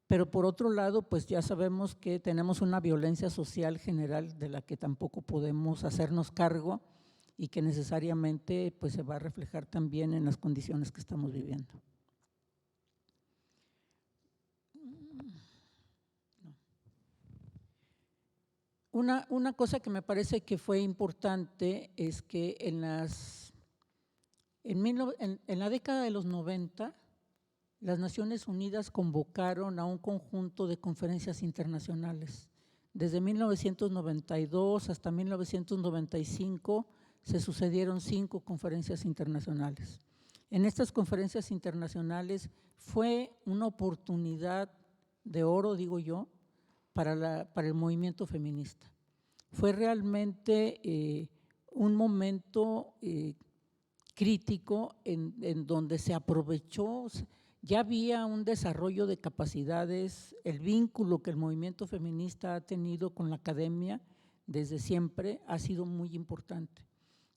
pero por otro lado, pues ya sabemos que tenemos una violencia social general de la que tampoco podemos hacernos cargo y que necesariamente pues se va a reflejar también en las condiciones que estamos viviendo. Una cosa que me parece que fue importante es que en la década de los 90, las Naciones Unidas convocaron a un conjunto de conferencias internacionales. Desde 1992 hasta 1995 se sucedieron 5 conferencias internacionales. En estas conferencias internacionales fue una oportunidad de oro, digo yo, para el movimiento feminista. Fue realmente un momento crítico en donde se aprovechó, ya había un desarrollo de capacidades, el vínculo que el movimiento feminista ha tenido con la academia desde siempre ha sido muy importante.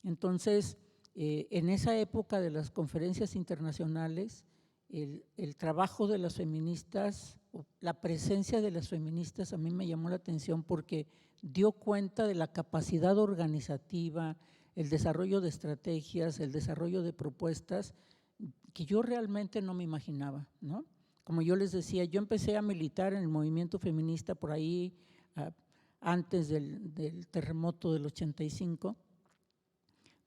Entonces, en esa época de las conferencias internacionales, el trabajo de las feministas, la presencia de las feministas a mí me llamó la atención porque dio cuenta de la capacidad organizativa, el desarrollo de estrategias, el desarrollo de propuestas que yo realmente no me imaginaba, ¿no? Como yo les decía, yo empecé a militar en el movimiento feminista por ahí antes del terremoto del 85,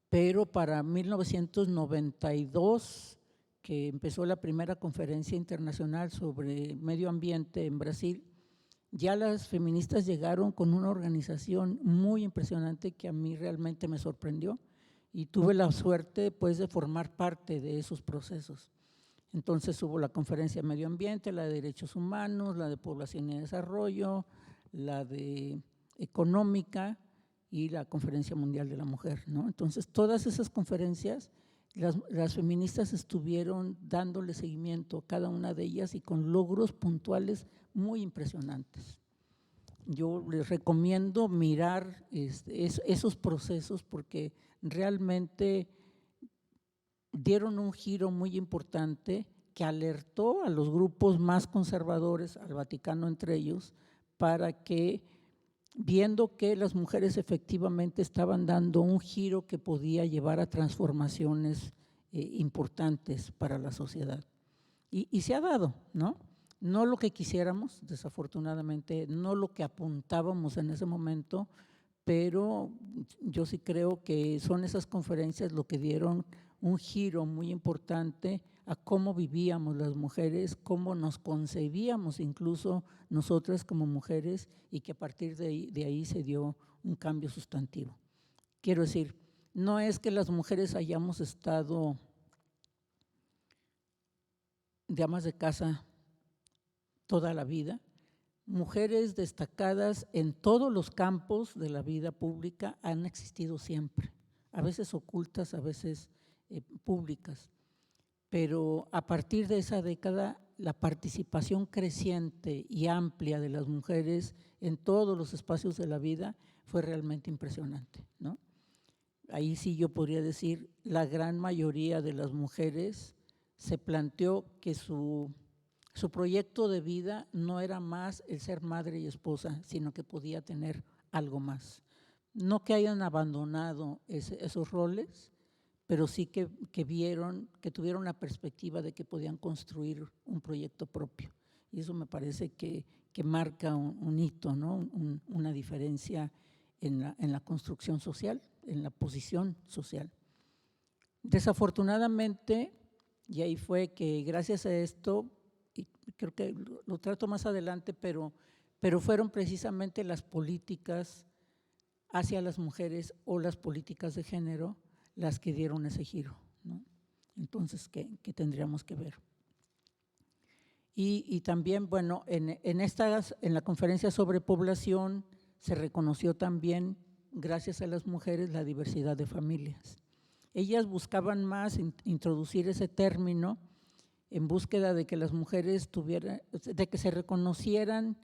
pero para 1992, que empezó la primera conferencia internacional sobre medio ambiente en Brasil, ya las feministas llegaron con una organización muy impresionante que a mí realmente me sorprendió y tuve la suerte pues de formar parte de esos procesos. Entonces hubo la conferencia de medio ambiente, la de derechos humanos, la de población y desarrollo, la de económica y la conferencia mundial de la mujer, ¿no? Entonces todas esas conferencias las feministas estuvieron dándole seguimiento a cada una de ellas y con logros puntuales muy impresionantes. Yo les recomiendo mirar esos procesos porque realmente dieron un giro muy importante que alertó a los grupos más conservadores, al Vaticano entre ellos, para que viendo que las mujeres efectivamente estaban dando un giro que podía llevar a transformaciones importantes para la sociedad. Y se ha dado, ¿no? No lo que quisiéramos, desafortunadamente, no lo que apuntábamos en ese momento, pero yo sí creo que son esas conferencias lo que dieron un giro muy importante a cómo vivíamos las mujeres, cómo nos concebíamos incluso nosotras como mujeres, y que a partir de ahí se dio un cambio sustantivo. Quiero decir, no es que las mujeres hayamos estado de amas de casa toda la vida. Mujeres destacadas en todos los campos de la vida pública han existido siempre, a veces ocultas, a veces públicas, pero a partir de esa década la participación creciente y amplia de las mujeres en todos los espacios de la vida fue realmente impresionante, ¿no? Ahí sí yo podría decir, la gran mayoría de las mujeres se planteó que su proyecto de vida no era más el ser madre y esposa, sino que podía tener algo más. No que hayan abandonado esos roles, pero sí que vieron, que tuvieron la perspectiva de que podían construir un proyecto propio. Y eso me parece que marca un hito, ¿no? Una diferencia en la construcción social, en la posición social. Desafortunadamente, y ahí fue que gracias a esto, y creo que lo trato más adelante, pero fueron precisamente las políticas hacia las mujeres o las políticas de género las que dieron ese giro, ¿no? Entonces, ¿qué tendríamos que ver? Y también, bueno, en la conferencia sobre población se reconoció también, gracias a las mujeres, la diversidad de familias. Ellas buscaban más introducir ese término en búsqueda de que las mujeres de que se reconocieran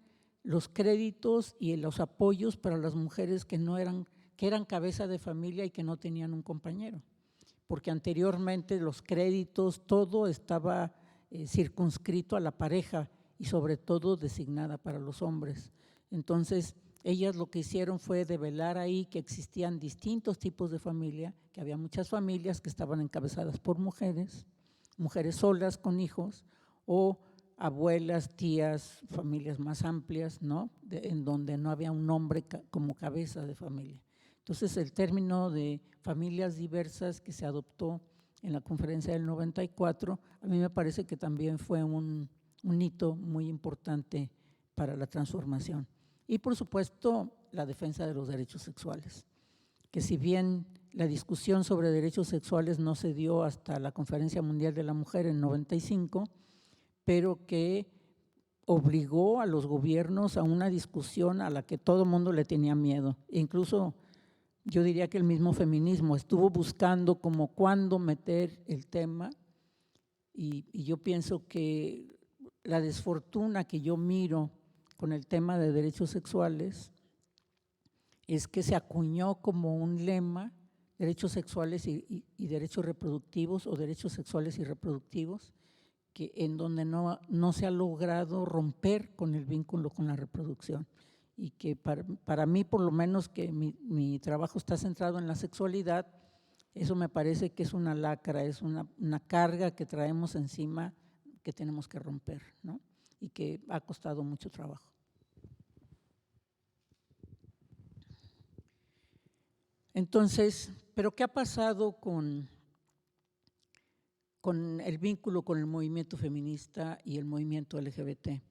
los créditos y los apoyos para las mujeres que eran cabeza de familia y que no tenían un compañero, porque anteriormente los créditos, todo estaba circunscrito a la pareja y sobre todo designada para los hombres. Entonces, ellas lo que hicieron fue develar ahí que existían distintos tipos de familia, que había muchas familias que estaban encabezadas por mujeres solas con hijos, o abuelas, tías, familias más amplias, ¿no? En donde no había un hombre como cabeza de familia. Entonces, el término de familias diversas que se adoptó en la conferencia del 94, a mí me parece que también fue un hito muy importante para la transformación. Y por supuesto, la defensa de los derechos sexuales, que si bien la discusión sobre derechos sexuales no se dio hasta la Conferencia Mundial de la Mujer en 95, pero que obligó a los gobiernos a una discusión a la que todo el mundo le tenía miedo. Incluso yo diría que el mismo feminismo estuvo buscando como cuándo meter el tema, y yo pienso que la desfortuna que yo miro con el tema de derechos sexuales es que se acuñó como un lema, derechos sexuales y derechos reproductivos, o derechos sexuales y reproductivos, que en donde no se ha logrado romper con el vínculo con la reproducción, y que para mí, por lo menos, que mi trabajo está centrado en la sexualidad, eso me parece que es una lacra, es una carga que traemos encima que tenemos que romper, ¿no? Y que ha costado mucho trabajo. Entonces, ¿pero qué ha pasado con el vínculo con el movimiento feminista y el movimiento LGBT?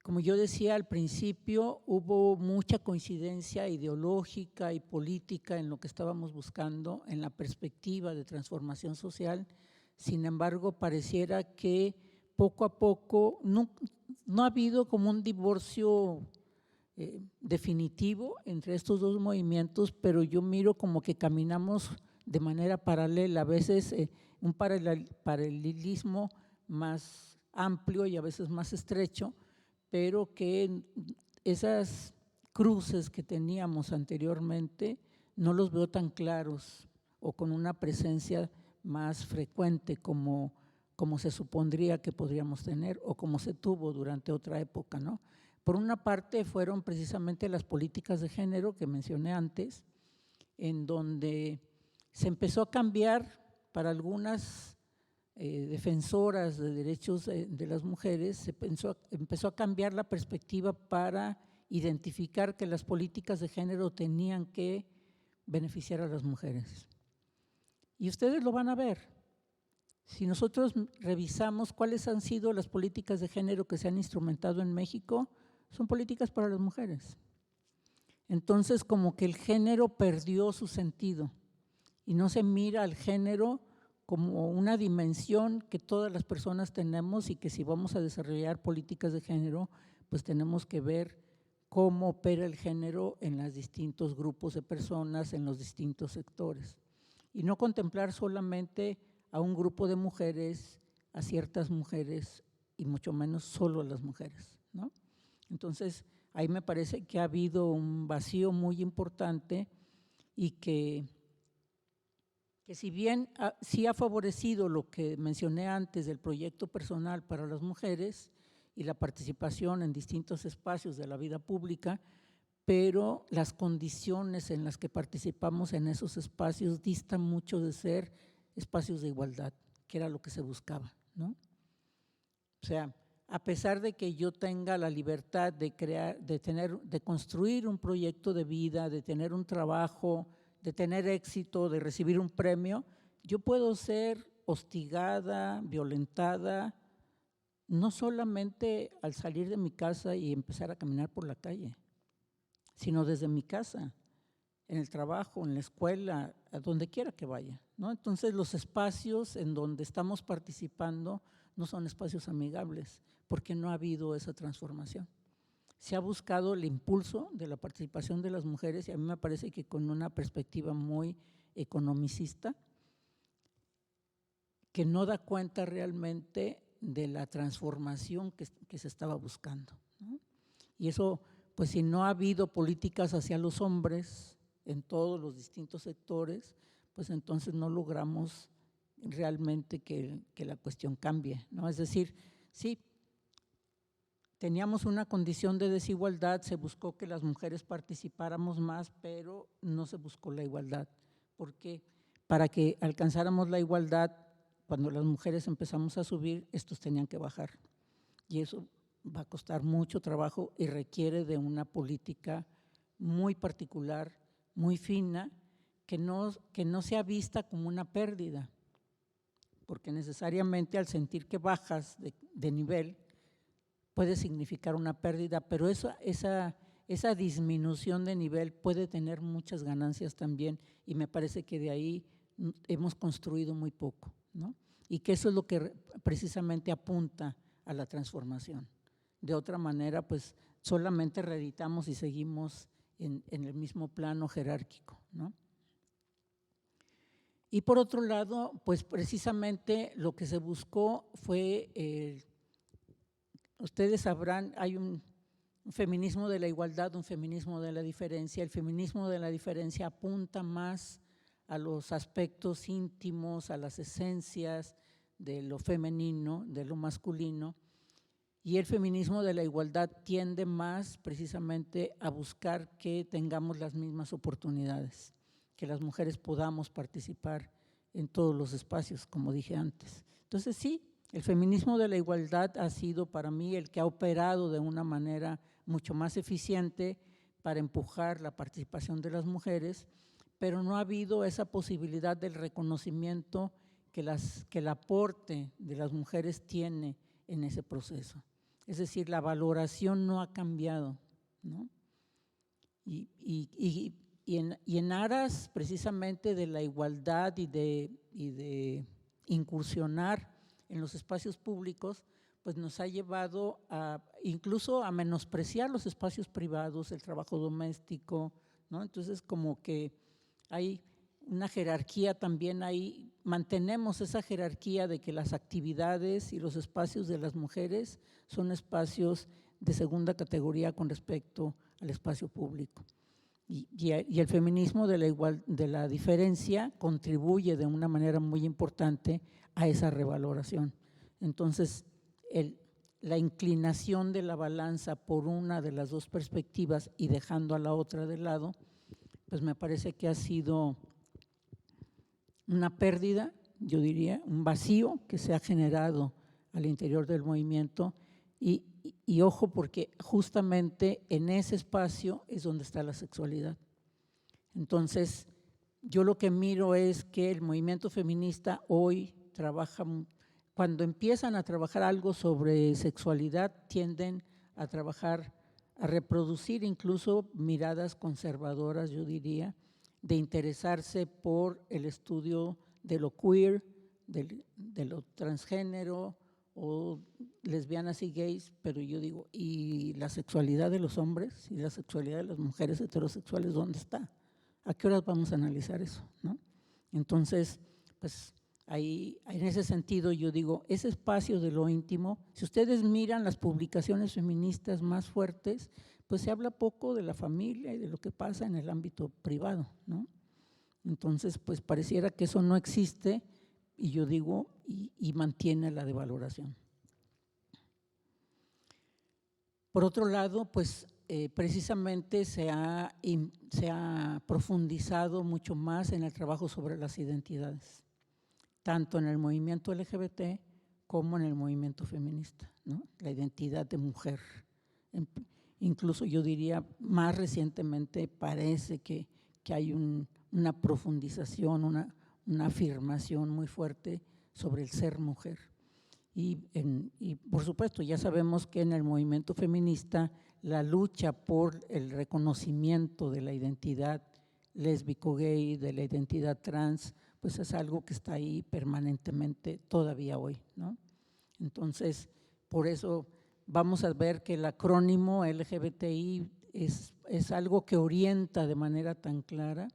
Como yo decía al principio, hubo mucha coincidencia ideológica y política en lo que estábamos buscando, en la perspectiva de transformación social. Sin embargo, pareciera que poco a poco no ha habido como un divorcio definitivo entre estos dos movimientos, pero yo miro como que caminamos de manera paralela, a veces un paralelismo más amplio y a veces más estrecho, pero que esas cruces que teníamos anteriormente no los veo tan claros o con una presencia más frecuente como se supondría que podríamos tener o como se tuvo durante otra época, ¿no? Por una parte fueron precisamente las políticas de género que mencioné antes, en donde se empezó a cambiar para algunas defensoras de derechos de las mujeres, empezó a cambiar la perspectiva para identificar que las políticas de género tenían que beneficiar a las mujeres. Y ustedes lo van a ver. Si nosotros revisamos cuáles han sido las políticas de género que se han instrumentado en México, son políticas para las mujeres. Entonces, como que el género perdió su sentido y no se mira al género como una dimensión que todas las personas tenemos y que si vamos a desarrollar políticas de género, pues tenemos que ver cómo opera el género en los distintos grupos de personas, en los distintos sectores. Y no contemplar solamente a un grupo de mujeres, a ciertas mujeres y mucho menos solo a las mujeres, ¿no? Entonces, ahí me parece que ha habido un vacío muy importante y que si bien sí ha favorecido lo que mencioné antes del proyecto personal para las mujeres y la participación en distintos espacios de la vida pública, pero las condiciones en las que participamos en esos espacios distan mucho de ser espacios de igualdad, que era lo que se buscaba, ¿no? O sea, a pesar de que yo tenga la libertad de crear, de construir un proyecto de vida, de tener un trabajo, de tener éxito, de recibir un premio, yo puedo ser hostigada, violentada, no solamente al salir de mi casa y empezar a caminar por la calle, sino desde mi casa, en el trabajo, en la escuela, a donde quiera que vaya, ¿no? Entonces, los espacios en donde estamos participando no son espacios amigables, porque no ha habido esa transformación. Se ha buscado el impulso de la participación de las mujeres y a mí me parece que con una perspectiva muy economicista, que no da cuenta realmente de la transformación que se estaba buscando, ¿no? Y eso, pues si no ha habido políticas hacia los hombres en todos los distintos sectores, pues entonces no logramos realmente que la cuestión cambie, ¿no? Es decir, sí, teníamos una condición de desigualdad, se buscó que las mujeres participáramos más, pero no se buscó la igualdad. ¿Por qué? Para que alcanzáramos la igualdad, cuando las mujeres empezamos a subir, estos tenían que bajar. Y eso va a costar mucho trabajo y requiere de una política muy particular, muy fina, que no sea vista como una pérdida, porque necesariamente al sentir que bajas de nivel puede significar una pérdida, pero esa disminución de nivel puede tener muchas ganancias también y me parece que de ahí hemos construido muy poco, ¿no? Y que eso es lo que precisamente apunta a la transformación. De otra manera, pues solamente reeditamos y seguimos en el mismo plano jerárquico, ¿no? Y por otro lado, pues precisamente lo que se buscó fue, ustedes sabrán, hay un feminismo de la igualdad, un feminismo de la diferencia. El feminismo de la diferencia apunta más a los aspectos íntimos, a las esencias de lo femenino, de lo masculino, y el feminismo de la igualdad tiende más precisamente a buscar que tengamos las mismas oportunidades, que las mujeres podamos participar en todos los espacios, como dije antes. Entonces sí, el feminismo de la igualdad ha sido para mí el que ha operado de una manera mucho más eficiente para empujar la participación de las mujeres, pero no ha habido esa posibilidad del reconocimiento que el aporte de las mujeres tiene en ese proceso. Es decir, la valoración no ha cambiado, ¿no? Y en aras precisamente de la igualdad y de incursionar en los espacios públicos, pues nos ha llevado incluso a menospreciar los espacios privados, el trabajo doméstico, ¿no? Entonces, como que hay una jerarquía también ahí, mantenemos esa jerarquía de que las actividades y los espacios de las mujeres son espacios de segunda categoría con respecto al espacio público. Y el feminismo de la diferencia contribuye de una manera muy importante a esa revaloración. Entonces, la inclinación de la balanza por una de las dos perspectivas y dejando a la otra de lado, pues me parece que ha sido una pérdida yo diría, un vacío que se ha generado al interior del movimiento y ojo, porque justamente en ese espacio es donde está la sexualidad. Entonces, yo lo que miro es que el movimiento feminista hoy trabaja, cuando empiezan a trabajar algo sobre sexualidad, tienden a trabajar, a reproducir incluso miradas conservadoras, yo diría, de interesarse por el estudio de lo queer, de lo transgénero o lesbianas y gays, pero yo digo, ¿y la sexualidad de los hombres y la sexualidad de las mujeres heterosexuales dónde está? ¿A qué horas vamos a analizar eso, no? Entonces, pues ahí, en ese sentido yo digo, ese espacio de lo íntimo, si ustedes miran las publicaciones feministas más fuertes, pues se habla poco de la familia y de lo que pasa en el ámbito privado, ¿no? Entonces, pues pareciera que eso no existe y yo digo, y mantiene la devaloración. Por otro lado, pues precisamente se ha profundizado mucho más en el trabajo sobre las identidades, tanto en el movimiento LGBT como en el movimiento feminista, ¿no? La identidad de mujer. Incluso yo diría, más recientemente parece que hay una profundización, una afirmación muy fuerte sobre el ser mujer. Y por supuesto ya sabemos que en el movimiento feminista la lucha por el reconocimiento de la identidad lésbico-gay, de la identidad trans, pues es algo que está ahí permanentemente todavía hoy, ¿no? Entonces, por eso vamos a ver que el acrónimo LGBTI es algo que orienta de manera tan clara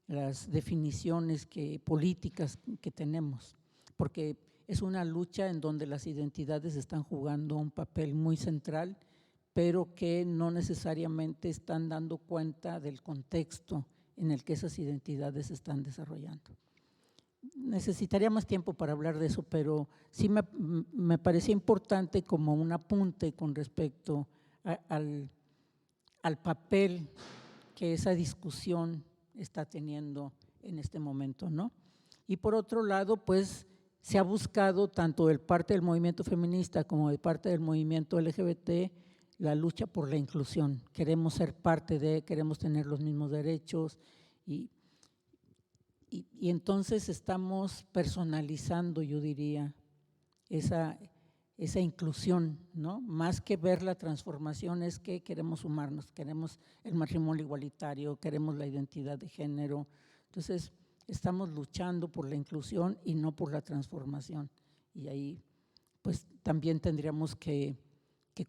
las definiciones políticas que tenemos, porque es una lucha en donde las identidades están jugando un papel muy central, pero que no necesariamente están dando cuenta del contexto en el que esas identidades se están desarrollando. Necesitaría más tiempo para hablar de eso, pero sí me parecía importante como un apunte con respecto al papel que esa discusión está teniendo en este momento, ¿no? Y por otro lado, pues se ha buscado tanto de parte del movimiento feminista como de parte del movimiento LGBT la lucha por la inclusión. Queremos ser parte queremos tener los mismos derechos y entonces estamos personalizando, yo diría, esa inclusión, ¿no? Más que ver la transformación es que queremos sumarnos, queremos el matrimonio igualitario, queremos la identidad de género. Entonces, estamos luchando por la inclusión y no por la transformación. Y ahí, pues, también tendríamos que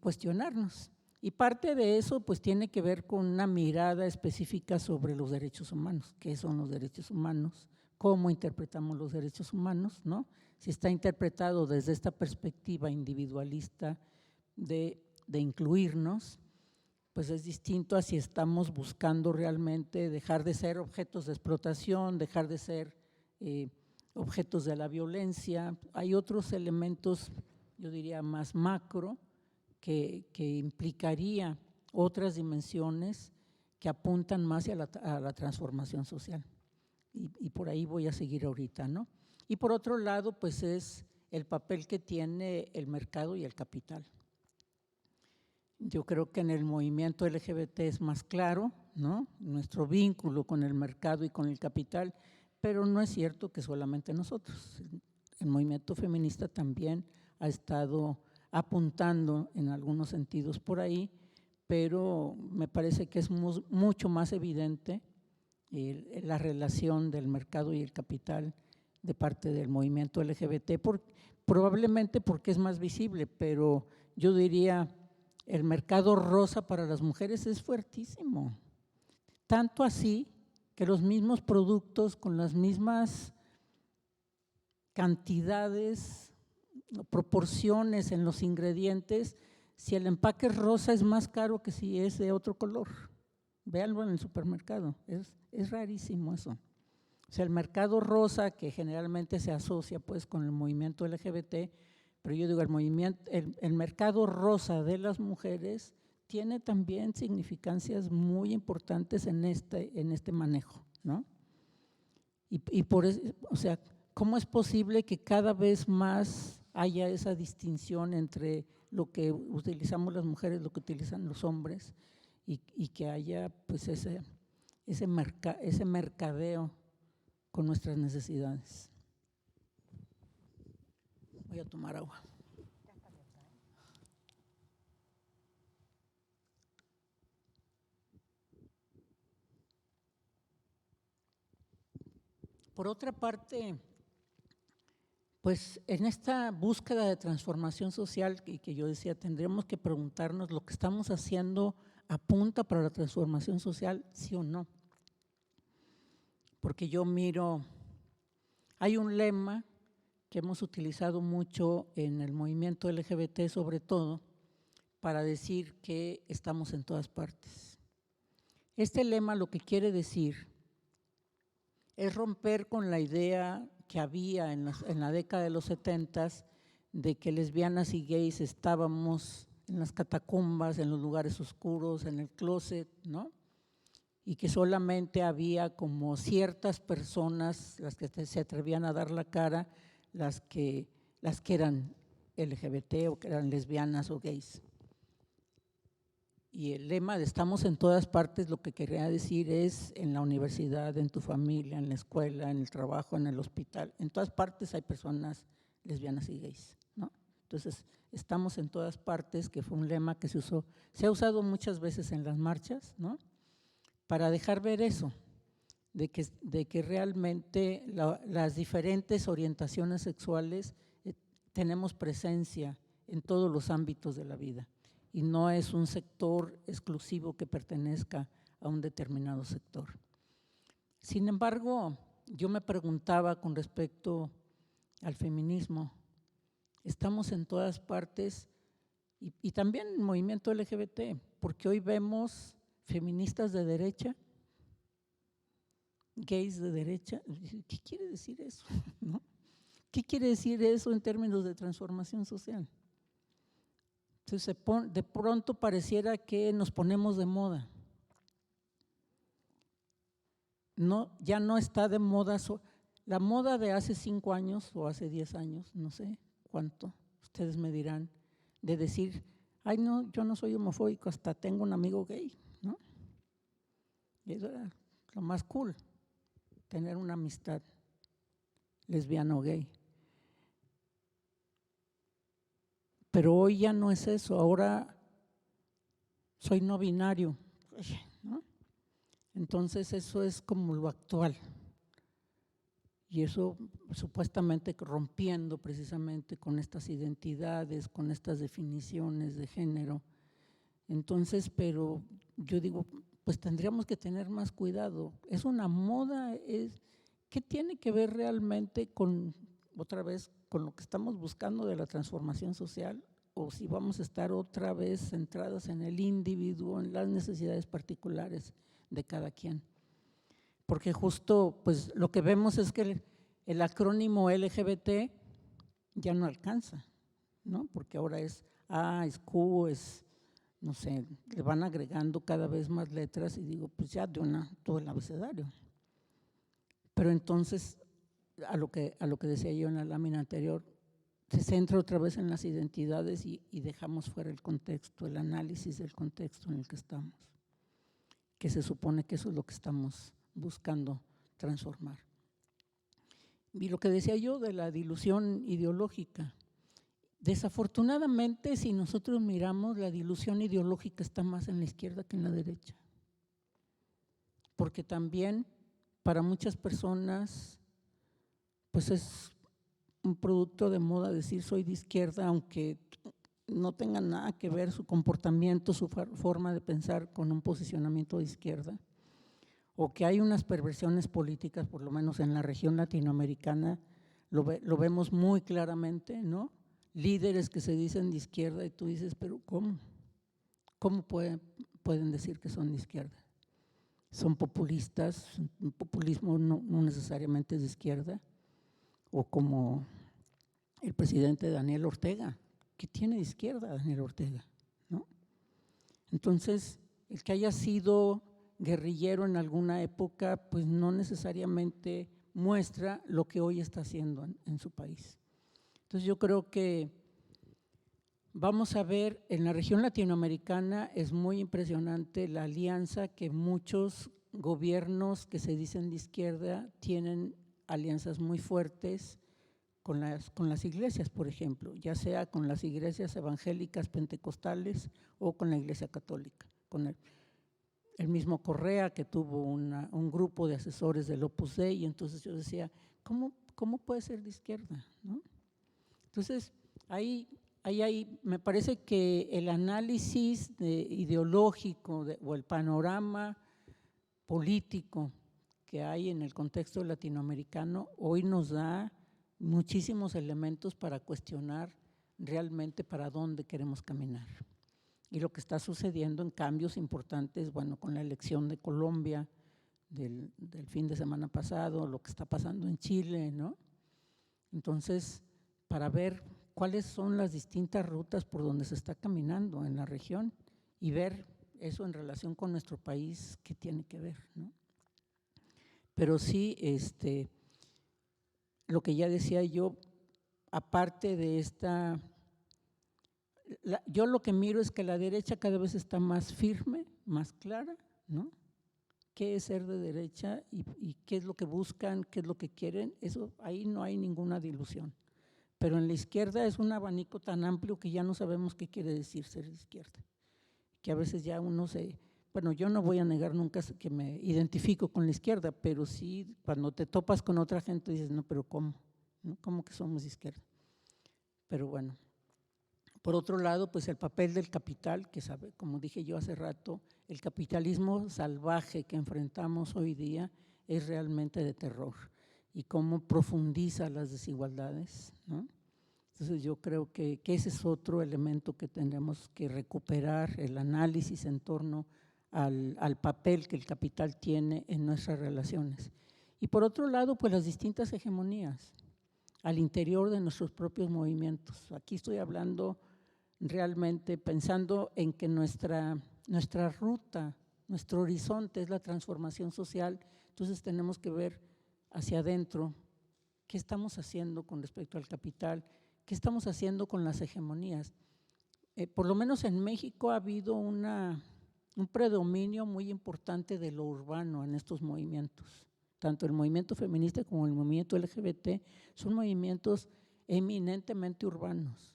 cuestionarnos. Y parte de eso, pues, tiene que ver con una mirada específica sobre los derechos humanos. ¿Qué son los derechos humanos? ¿Cómo interpretamos los derechos humanos, no? Si está interpretado desde esta perspectiva individualista de incluirnos, pues es distinto a si estamos buscando realmente dejar de ser objetos de explotación, dejar de ser objetos de la violencia. Hay otros elementos, yo diría, más macro que implicaría otras dimensiones que apuntan más a la transformación social. Y por ahí voy a seguir ahorita, ¿no? Y por otro lado, pues es el papel que tiene el mercado y el capital. Yo creo que en el movimiento LGBT es más claro, ¿no? Nuestro vínculo con el mercado y con el capital, pero no es cierto que solamente nosotros. El movimiento feminista también ha estado apuntando en algunos sentidos por ahí, pero me parece que es mucho más evidente la relación del mercado y el capital de parte del movimiento LGBT, probablemente porque es más visible, pero yo diría el mercado rosa para las mujeres es fuertísimo, tanto así que los mismos productos con las mismas cantidades, proporciones en los ingredientes, si el empaque es rosa es más caro que si es de otro color. Véanlo en el supermercado, es rarísimo eso. O sea, el mercado rosa que generalmente se asocia pues con el movimiento LGBT, pero yo digo el mercado rosa de las mujeres tiene también significancias muy importantes en este manejo, ¿no? Y por eso, o sea, ¿cómo es posible que cada vez más haya esa distinción entre lo que utilizamos las mujeres, lo que utilizan los hombres, y que haya pues ese mercadeo con nuestras necesidades? Voy a tomar agua. Por otra parte, pues en esta búsqueda de transformación social que yo decía, tendríamos que preguntarnos lo que estamos haciendo apunta para la transformación social, sí o no. Porque yo miro, hay un lema que hemos utilizado mucho en el movimiento LGBT sobre todo, para decir que estamos en todas partes. Este lema lo que quiere decir es romper con la idea que había en la década de los 70 de que lesbianas y gays estábamos en las catacumbas, en los lugares oscuros, en el closet, ¿no? Y que solamente había como ciertas personas, las que se atrevían a dar la cara, las que eran LGBT o que eran lesbianas o gays. Y el lema de estamos en todas partes, lo que quería decir es en la universidad, en tu familia, en la escuela, en el trabajo, en el hospital, en todas partes hay personas lesbianas y gays, ¿no? Entonces, estamos en todas partes, que fue un lema que se ha usado muchas veces en las marchas, ¿no? Para dejar ver eso, de que realmente las diferentes orientaciones sexuales tenemos presencia en todos los ámbitos de la vida. Y no es un sector exclusivo que pertenezca a un determinado sector. Sin embargo, yo me preguntaba con respecto al feminismo, estamos en todas partes y también en el movimiento LGBT, porque hoy vemos feministas de derecha, gays de derecha. ¿Qué quiere decir eso? ¿No? ¿Qué quiere decir eso en términos de transformación social? Entonces, de pronto pareciera que nos ponemos de moda. No, ya no está de moda, la moda de hace 5 años o hace 10 años, no sé cuánto, ustedes me dirán, de decir, ay no, yo no soy homofóbico, hasta tengo un amigo gay, ¿no? Y eso era lo más cool, tener una amistad lesbiana o gay. Pero hoy ya no es eso, ahora soy no binario, ¿no? Entonces eso es como lo actual. Y eso supuestamente rompiendo precisamente con estas identidades, con estas definiciones de género. Entonces, pero yo digo, pues tendríamos que tener más cuidado. Es una moda, ¿qué tiene que ver realmente con, otra vez, con lo que estamos buscando de la transformación social? O si vamos a estar otra vez centradas en el individuo, en las necesidades particulares de cada quien. Porque justo pues lo que vemos es que el acrónimo LGBT ya no alcanza, ¿no? Porque ahora es A, es Q, es, no sé, le van agregando cada vez más letras y digo, pues ya de todo el abecedario. Pero entonces, a lo que decía yo en la lámina anterior, se centra otra vez en las identidades y dejamos fuera el contexto, el análisis del contexto en el que estamos, que se supone que eso es lo que estamos buscando transformar. Y lo que decía yo de la dilución ideológica, desafortunadamente si nosotros miramos, la dilución ideológica está más en la izquierda que en la derecha, porque también para muchas personas pues es un producto de moda decir soy de izquierda, aunque no tenga nada que ver su comportamiento, su forma de pensar con un posicionamiento de izquierda, o que hay unas perversiones políticas, por lo menos en la región latinoamericana, lo vemos muy claramente, ¿no? Líderes que se dicen de izquierda y tú dices, pero ¿cómo? ¿Cómo pueden decir que son de izquierda? Son populistas, un populismo no necesariamente es de izquierda, o como el presidente Daniel Ortega, que tiene de izquierda Daniel Ortega, ¿no? Entonces, el que haya sido guerrillero en alguna época, pues no necesariamente muestra lo que hoy está haciendo en su país. Entonces yo creo que vamos a ver, en la región latinoamericana es muy impresionante la alianza que muchos gobiernos que se dicen de izquierda tienen alianzas muy fuertes con las iglesias, por ejemplo, ya sea con las iglesias evangélicas pentecostales o con la Iglesia Católica, con el mismo Correa, que tuvo un grupo de asesores del Opus Dei, y entonces yo decía, ¿cómo puede ser de izquierda? ¿No? Entonces, ahí me parece que el análisis ideológico o el panorama político que hay en el contexto latinoamericano hoy nos da muchísimos elementos para cuestionar realmente para dónde queremos caminar. Y lo que está sucediendo en cambios importantes, bueno, con la elección de Colombia del fin de semana pasado, lo que está pasando en Chile, ¿no? Entonces, para ver cuáles son las distintas rutas por donde se está caminando en la región y ver eso en relación con nuestro país, qué tiene que ver, ¿no? Pero sí, lo que ya decía yo, aparte de yo lo que miro es que la derecha cada vez está más firme, más clara, ¿no? ¿Qué es ser de derecha y qué es lo que buscan, qué es lo que quieren? Eso, ahí no hay ninguna dilución. Pero en la izquierda es un abanico tan amplio que ya no sabemos qué quiere decir ser de izquierda. Que a veces ya bueno, yo no voy a negar nunca que me identifico con la izquierda, pero sí cuando te topas con otra gente dices, no, pero ¿cómo? ¿No? ¿Cómo que somos de izquierda? Pero bueno, por otro lado, pues el papel del capital, que sabe, como dije yo hace rato, el capitalismo salvaje que enfrentamos hoy día es realmente de terror y cómo profundiza las desigualdades, ¿no? Entonces yo creo que ese es otro elemento que tendremos que recuperar, el análisis en torno al papel que el capital tiene en nuestras relaciones. Y por otro lado, pues las distintas hegemonías al interior de nuestros propios movimientos. Aquí estoy hablando realmente pensando en que nuestra ruta, nuestro horizonte es la transformación social, entonces tenemos que ver hacia adentro qué estamos haciendo con respecto al capital, qué estamos haciendo con las hegemonías. Por lo menos en México ha habido un predominio muy importante de lo urbano en estos movimientos. Tanto el movimiento feminista como el movimiento LGBT son movimientos eminentemente urbanos,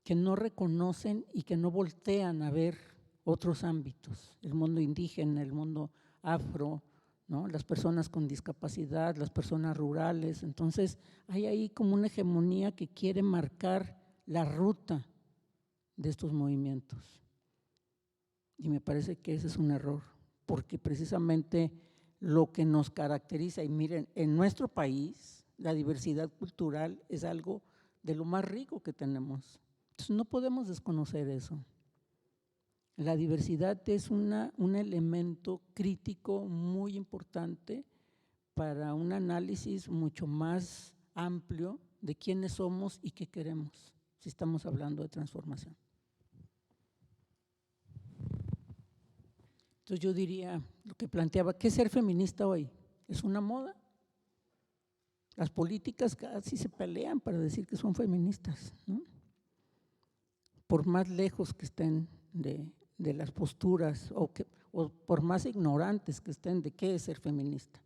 que no reconocen y que no voltean a ver otros ámbitos, el mundo indígena, el mundo afro, ¿no? Las personas con discapacidad, las personas rurales. Entonces hay ahí como una hegemonía que quiere marcar la ruta de estos movimientos. Y me parece que ese es un error, porque precisamente lo que nos caracteriza, y miren, en nuestro país la diversidad cultural es algo de lo más rico que tenemos. Entonces no podemos desconocer eso. La diversidad es un elemento crítico muy importante para un análisis mucho más amplio de quiénes somos y qué queremos, si estamos hablando de transformación. Entonces yo diría, lo que planteaba, ¿qué es ser feminista hoy? ¿Es una moda? Las políticas casi se pelean para decir que son feministas, ¿no? Por más lejos que estén de las posturas o por más ignorantes que estén de qué es ser feminista.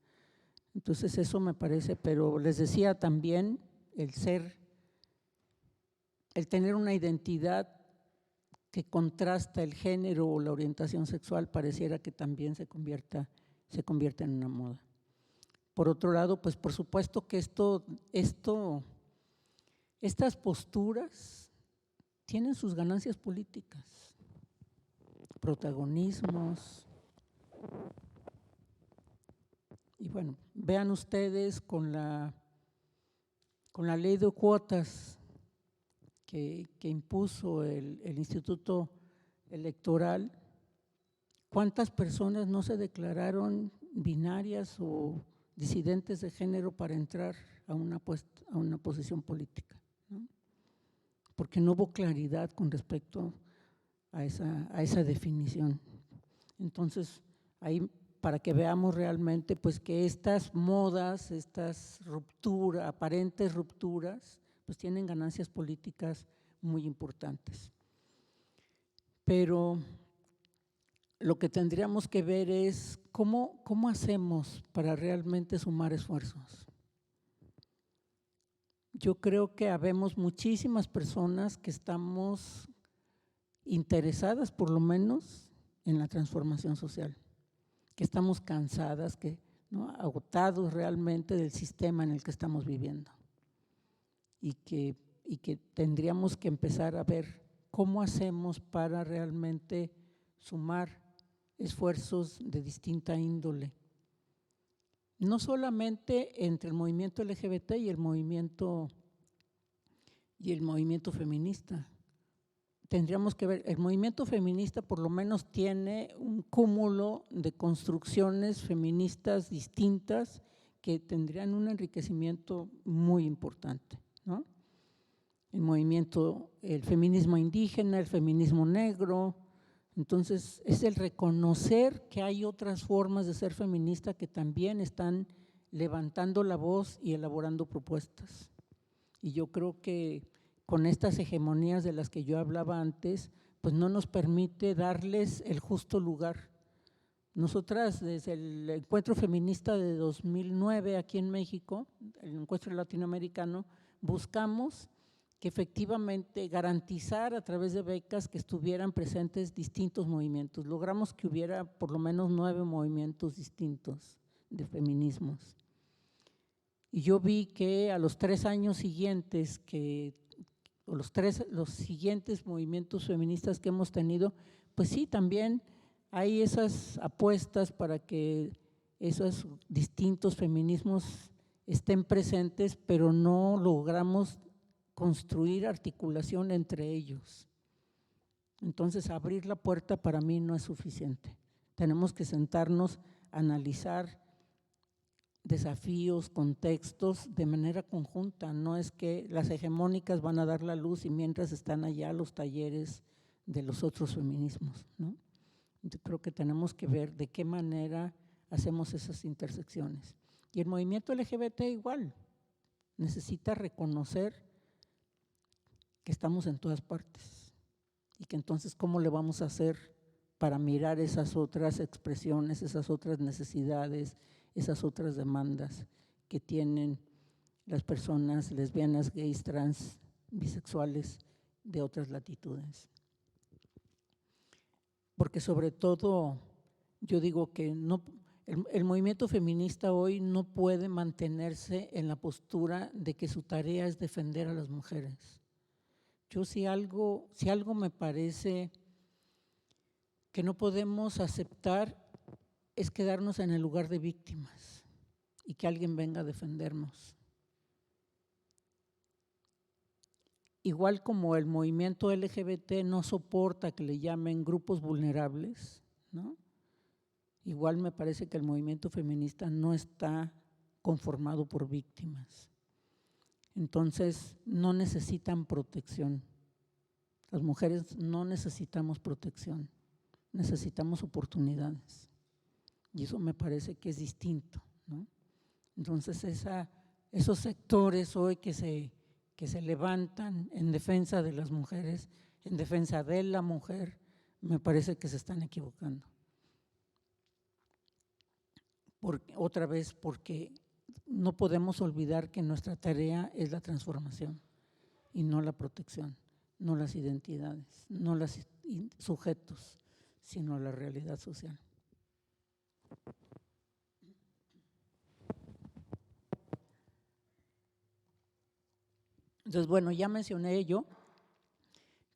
Entonces eso me parece, pero les decía también el tener una identidad que contrasta el género o la orientación sexual pareciera que también se convierta en una moda. Por otro lado, pues por supuesto que estas posturas tienen sus ganancias políticas, protagonismos. Y bueno, vean ustedes con la ley de cuotas que impuso el Instituto Electoral, ¿cuántas personas no se declararon binarias o disidentes de género para entrar a una posición política, ¿no? Porque no hubo claridad con respecto a esa definición. Entonces, ahí para que veamos realmente pues que estas modas, estas rupturas, aparentes rupturas, pues tienen ganancias políticas muy importantes. Pero lo que tendríamos que ver es cómo hacemos para realmente sumar esfuerzos. Yo creo que habemos muchísimas personas que estamos interesadas por lo menos en la transformación social, que estamos cansadas, ¿no? Agotados realmente del sistema en el que estamos viviendo y que tendríamos que empezar a ver cómo hacemos para realmente sumar esfuerzos de distinta índole. No solamente entre el movimiento LGBT y el movimiento feminista. Tendríamos que ver, el movimiento feminista por lo menos tiene un cúmulo de construcciones feministas distintas que tendrían un enriquecimiento muy importante, ¿no? El feminismo indígena, el feminismo negro. Entonces, es el reconocer que hay otras formas de ser feminista que también están levantando la voz y elaborando propuestas. Y yo creo que con estas hegemonías de las que yo hablaba antes, pues no nos permite darles el justo lugar. Nosotras, desde el encuentro feminista de 2009 aquí en México, el encuentro latinoamericano, buscamos que efectivamente garantizar a través de becas que estuvieran presentes distintos movimientos. Logramos que hubiera por lo menos 9 movimientos distintos de feminismos. Y yo vi que a los 3 años siguientes, los siguientes movimientos feministas que hemos tenido, pues sí, también hay esas apuestas para que esos distintos feminismos estén presentes, pero no logramos construir articulación entre ellos. Entonces, abrir la puerta para mí no es suficiente. Tenemos que sentarnos a analizar desafíos, contextos de manera conjunta. No es que las hegemónicas van a dar la luz y mientras están allá los talleres de los otros feminismos, ¿no? Yo creo que tenemos que ver de qué manera hacemos esas intersecciones. Y el movimiento LGBT igual, necesita reconocer que estamos en todas partes y que entonces cómo le vamos a hacer para mirar esas otras expresiones, esas otras necesidades, esas otras demandas que tienen las personas lesbianas, gays, trans, bisexuales de otras latitudes. Porque sobre todo yo digo que el movimiento feminista hoy no puede mantenerse en la postura de que su tarea es defender a las mujeres. Yo si algo me parece que no podemos aceptar es quedarnos en el lugar de víctimas y que alguien venga a defendernos. Igual como el movimiento LGBT no soporta que le llamen grupos vulnerables, ¿no? Igual me parece que el movimiento feminista no está conformado por víctimas. Entonces, no necesitan protección. Las mujeres no necesitamos protección, necesitamos oportunidades. Y eso me parece que es distinto, ¿no? Entonces, esos sectores hoy que se levantan en defensa de las mujeres, en defensa de la mujer, me parece que se están equivocando. Otra vez, porque no podemos olvidar que nuestra tarea es la transformación y no la protección, no las identidades, no los sujetos, sino la realidad social. Entonces, bueno, ya mencioné yo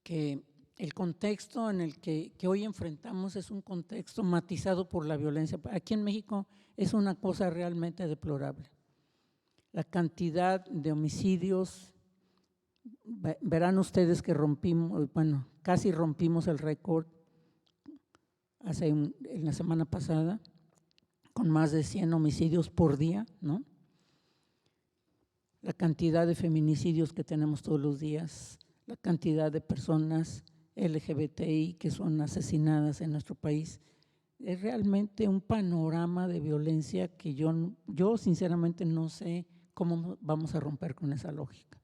que el contexto en el que hoy enfrentamos es un contexto matizado por la violencia. Aquí en México es una cosa realmente deplorable. La cantidad de homicidios, verán ustedes que casi rompimos el récord en la semana pasada, con más de 100 homicidios por día, ¿no? La cantidad de feminicidios que tenemos todos los días, la cantidad de personas LGBTI que son asesinadas en nuestro país, Es realmente un panorama de violencia que yo sinceramente no sé cómo vamos a romper con esa lógica,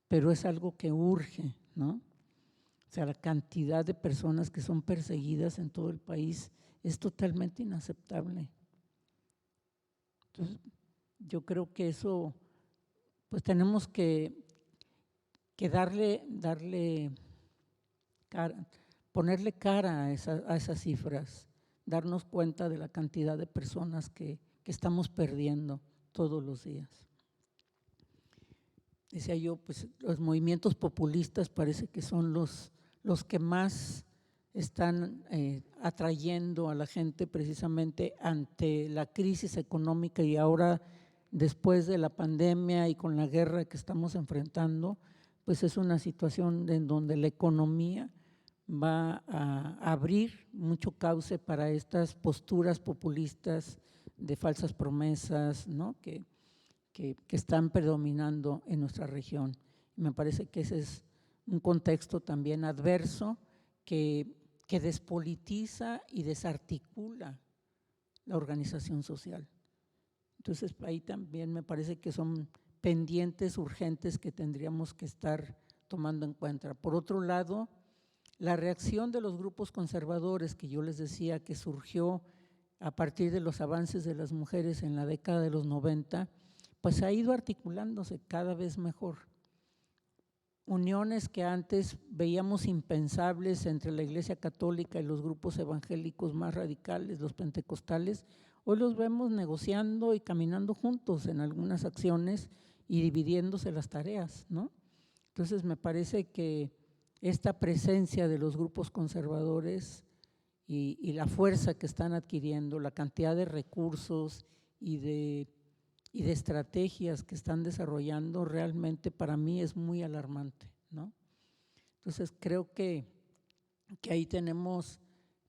pero es algo que urge, ¿no? O sea, la cantidad de personas que son perseguidas en todo el país es totalmente inaceptable. Entonces, yo creo que eso, pues tenemos que darle cara, ponerle cara a esas cifras, darnos cuenta de la cantidad de personas que estamos perdiendo todos los días. Decía yo, pues los movimientos populistas parece que son los que más están atrayendo a la gente precisamente ante la crisis económica y ahora después de la pandemia y con la guerra que estamos enfrentando, pues es una situación en donde la economía va a abrir mucho cauce para estas posturas populistas de falsas promesas, ¿no? que están predominando en nuestra región. Me parece que ese es un contexto también adverso que despolitiza y desarticula la organización social. Entonces, ahí también me parece que son pendientes urgentes que tendríamos que estar tomando en cuenta. Por otro lado, la reacción de los grupos conservadores que yo les decía que surgió a partir de los avances de las mujeres en la década de los 90, pues ha ido articulándose cada vez mejor. Uniones que antes veíamos impensables entre la Iglesia Católica y los grupos evangélicos más radicales, los pentecostales, hoy los vemos negociando y caminando juntos en algunas acciones y dividiéndose las tareas, ¿no? Entonces me parece que esta presencia de los grupos conservadores y la fuerza que están adquiriendo, la cantidad de recursos y de estrategias que están desarrollando, realmente para mí es muy alarmante, ¿no? Entonces creo que ahí tenemos,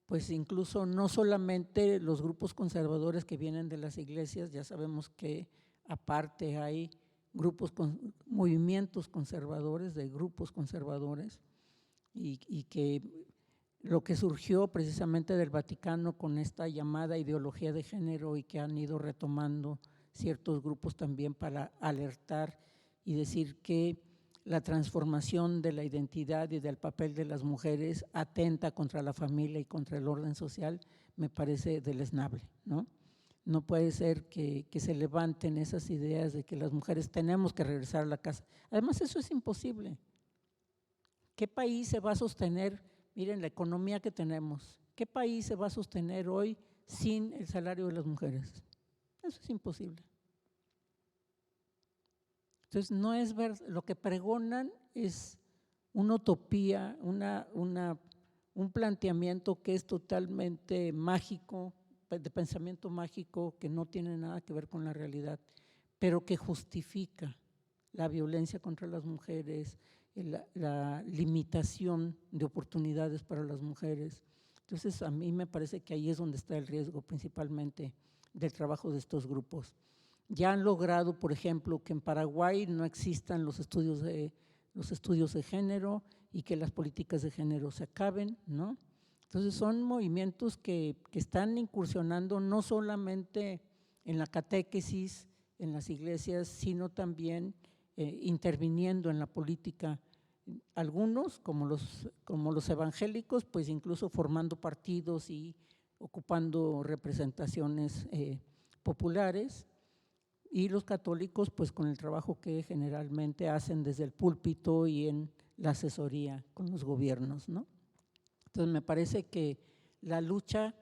pues incluso no solamente los grupos conservadores que vienen de las iglesias, ya sabemos que aparte hay movimientos conservadores, de grupos conservadores, y que lo que surgió precisamente del Vaticano con esta llamada ideología de género y que han ido retomando ciertos grupos también para alertar y decir que la transformación de la identidad y del papel de las mujeres atenta contra la familia y contra el orden social, me parece deleznable, ¿no? No puede ser que se levanten esas ideas de que las mujeres tenemos que regresar a la casa. Además, eso es imposible. ¿Qué país se va a sostener? Miren la economía que tenemos. ¿Qué país se va a sostener hoy sin el salario de las mujeres? Eso es imposible. Entonces, no es lo que pregonan es una utopía, un planteamiento que es totalmente mágico, de pensamiento mágico, que no tiene nada que ver con la realidad, pero que justifica la violencia contra las mujeres, la limitación de oportunidades para las mujeres. Entonces, a mí me parece que ahí es donde está el riesgo principalmente del trabajo de estos grupos. Ya han logrado, por ejemplo, que en Paraguay no existan los estudios de género y que las políticas de género se acaben, ¿no? Entonces, son movimientos que están incursionando no solamente en la catequesis, en las iglesias, sino también interviniendo en la política. Algunos, como los evangélicos, pues incluso formando partidos y ocupando representaciones populares, y los católicos pues con el trabajo que generalmente hacen desde el púlpito y en la asesoría con los gobiernos, ¿no? Entonces me parece que la lucha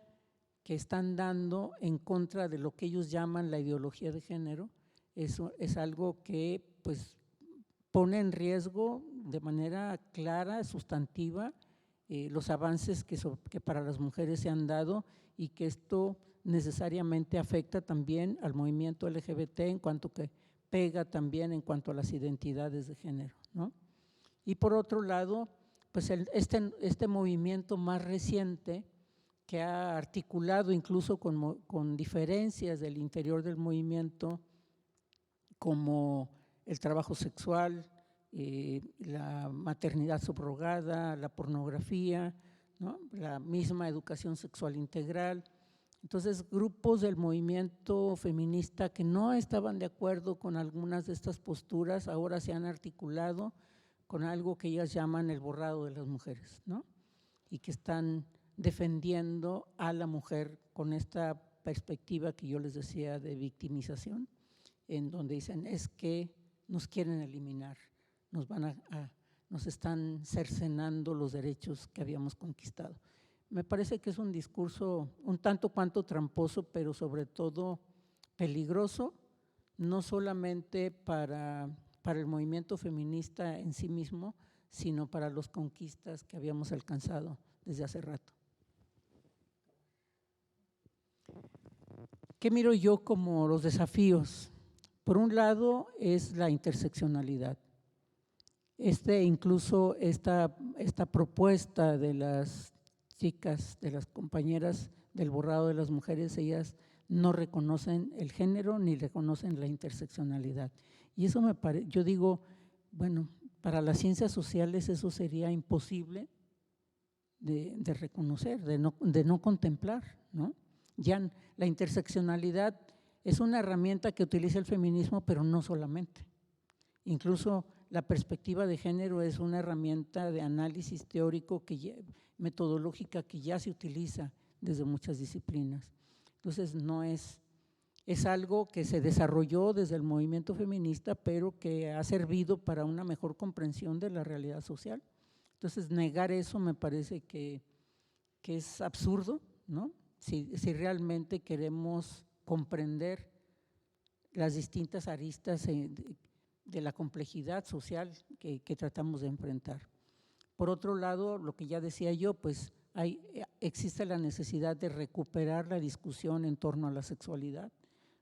que están dando en contra de lo que ellos llaman la ideología de género es algo que pues pone en riesgo de manera clara, sustantiva, los avances que para las mujeres se han dado y que esto necesariamente afecta también al movimiento LGBT en cuanto que pega también en cuanto a las identidades de género, ¿no? Y por otro lado, pues este movimiento más reciente que ha articulado incluso con diferencias del interior del movimiento, como el trabajo sexual, la maternidad subrogada, la pornografía, ¿no? La misma educación sexual integral, Entonces, grupos del movimiento feminista que no estaban de acuerdo con algunas de estas posturas ahora se han articulado con algo que ellas llaman el borrado de las mujeres, ¿no? Y que están defendiendo a la mujer con esta perspectiva que yo les decía de victimización, en donde dicen es que nos quieren eliminar, nos están cercenando los derechos que habíamos conquistado. Me parece que es un discurso un tanto cuanto tramposo, pero sobre todo peligroso, no solamente para el movimiento feminista en sí mismo, sino para las conquistas que habíamos alcanzado desde hace rato. ¿Qué miro yo como los desafíos? Por un lado es la interseccionalidad. Incluso esta propuesta de las chicas, de las compañeras del borrado de las mujeres, ellas no reconocen el género ni reconocen la interseccionalidad. Y eso yo digo, bueno, para las ciencias sociales eso sería imposible de reconocer, de no contemplar, ¿no? Ya la interseccionalidad es una herramienta que utiliza el feminismo, pero no solamente. Incluso la perspectiva de género es una herramienta de análisis teórico, metodológica que ya se utiliza desde muchas disciplinas. Entonces, es algo que se desarrolló desde el movimiento feminista, pero que ha servido para una mejor comprensión de la realidad social. Entonces, negar eso me parece que es absurdo, ¿no? Si realmente queremos comprender las distintas aristas de la complejidad social que tratamos de enfrentar. Por otro lado, lo que ya decía yo, pues existe la necesidad de recuperar la discusión en torno a la sexualidad,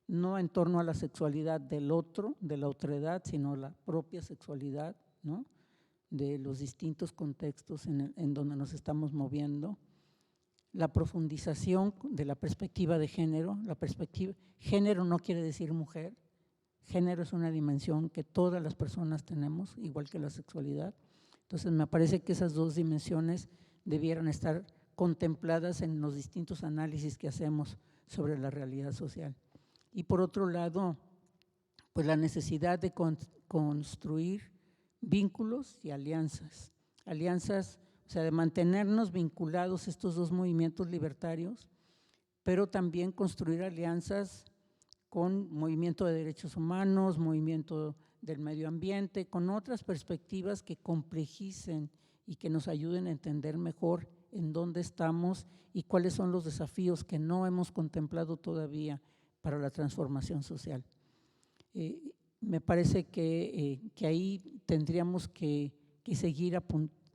no en torno a la sexualidad del otro, de la otredad, sino la propia sexualidad, ¿no? De los distintos contextos en donde nos estamos moviendo. La profundización de la perspectiva de género. Género no quiere decir mujer, género es una dimensión que todas las personas tenemos, igual que la sexualidad. Entonces me parece que esas dos dimensiones debieran estar contempladas en los distintos análisis que hacemos sobre la realidad social. Y por otro lado, pues la necesidad de construir vínculos y alianzas. Alianzas, o sea, de mantenernos vinculados estos dos movimientos libertarios, pero también construir alianzas con movimiento de derechos humanos, movimiento del medio ambiente, con otras perspectivas que complejicen y que nos ayuden a entender mejor en dónde estamos y cuáles son los desafíos que no hemos contemplado todavía para la transformación social. Me parece que ahí tendríamos que seguir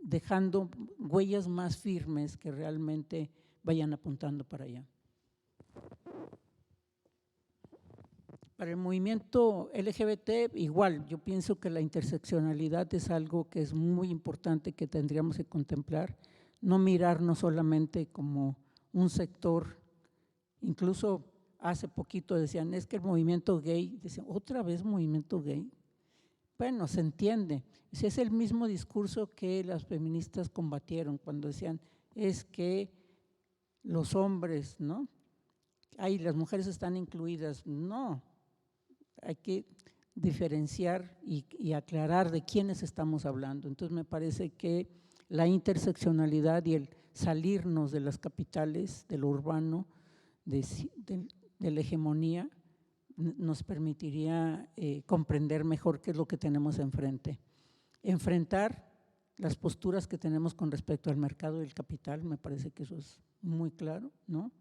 dejando huellas más firmes que realmente vayan apuntando para allá. Para el movimiento LGBT, igual, yo pienso que la interseccionalidad es algo que es muy importante que tendríamos que contemplar, no mirarnos solamente como un sector. Incluso hace poquito decían, es que el movimiento gay, decían, ¿otra vez movimiento gay? Bueno, se entiende, es el mismo discurso que las feministas combatieron cuando decían, es que los hombres, ¿no? Ay, las mujeres están incluidas. No, hay que diferenciar y aclarar de quiénes estamos hablando. Entonces me parece que la interseccionalidad y el salirnos de las capitales, de lo urbano, de la hegemonía, nos permitiría comprender mejor qué es lo que tenemos enfrente. Enfrentar las posturas que tenemos con respecto al mercado del capital, me parece que eso es muy claro, ¿no?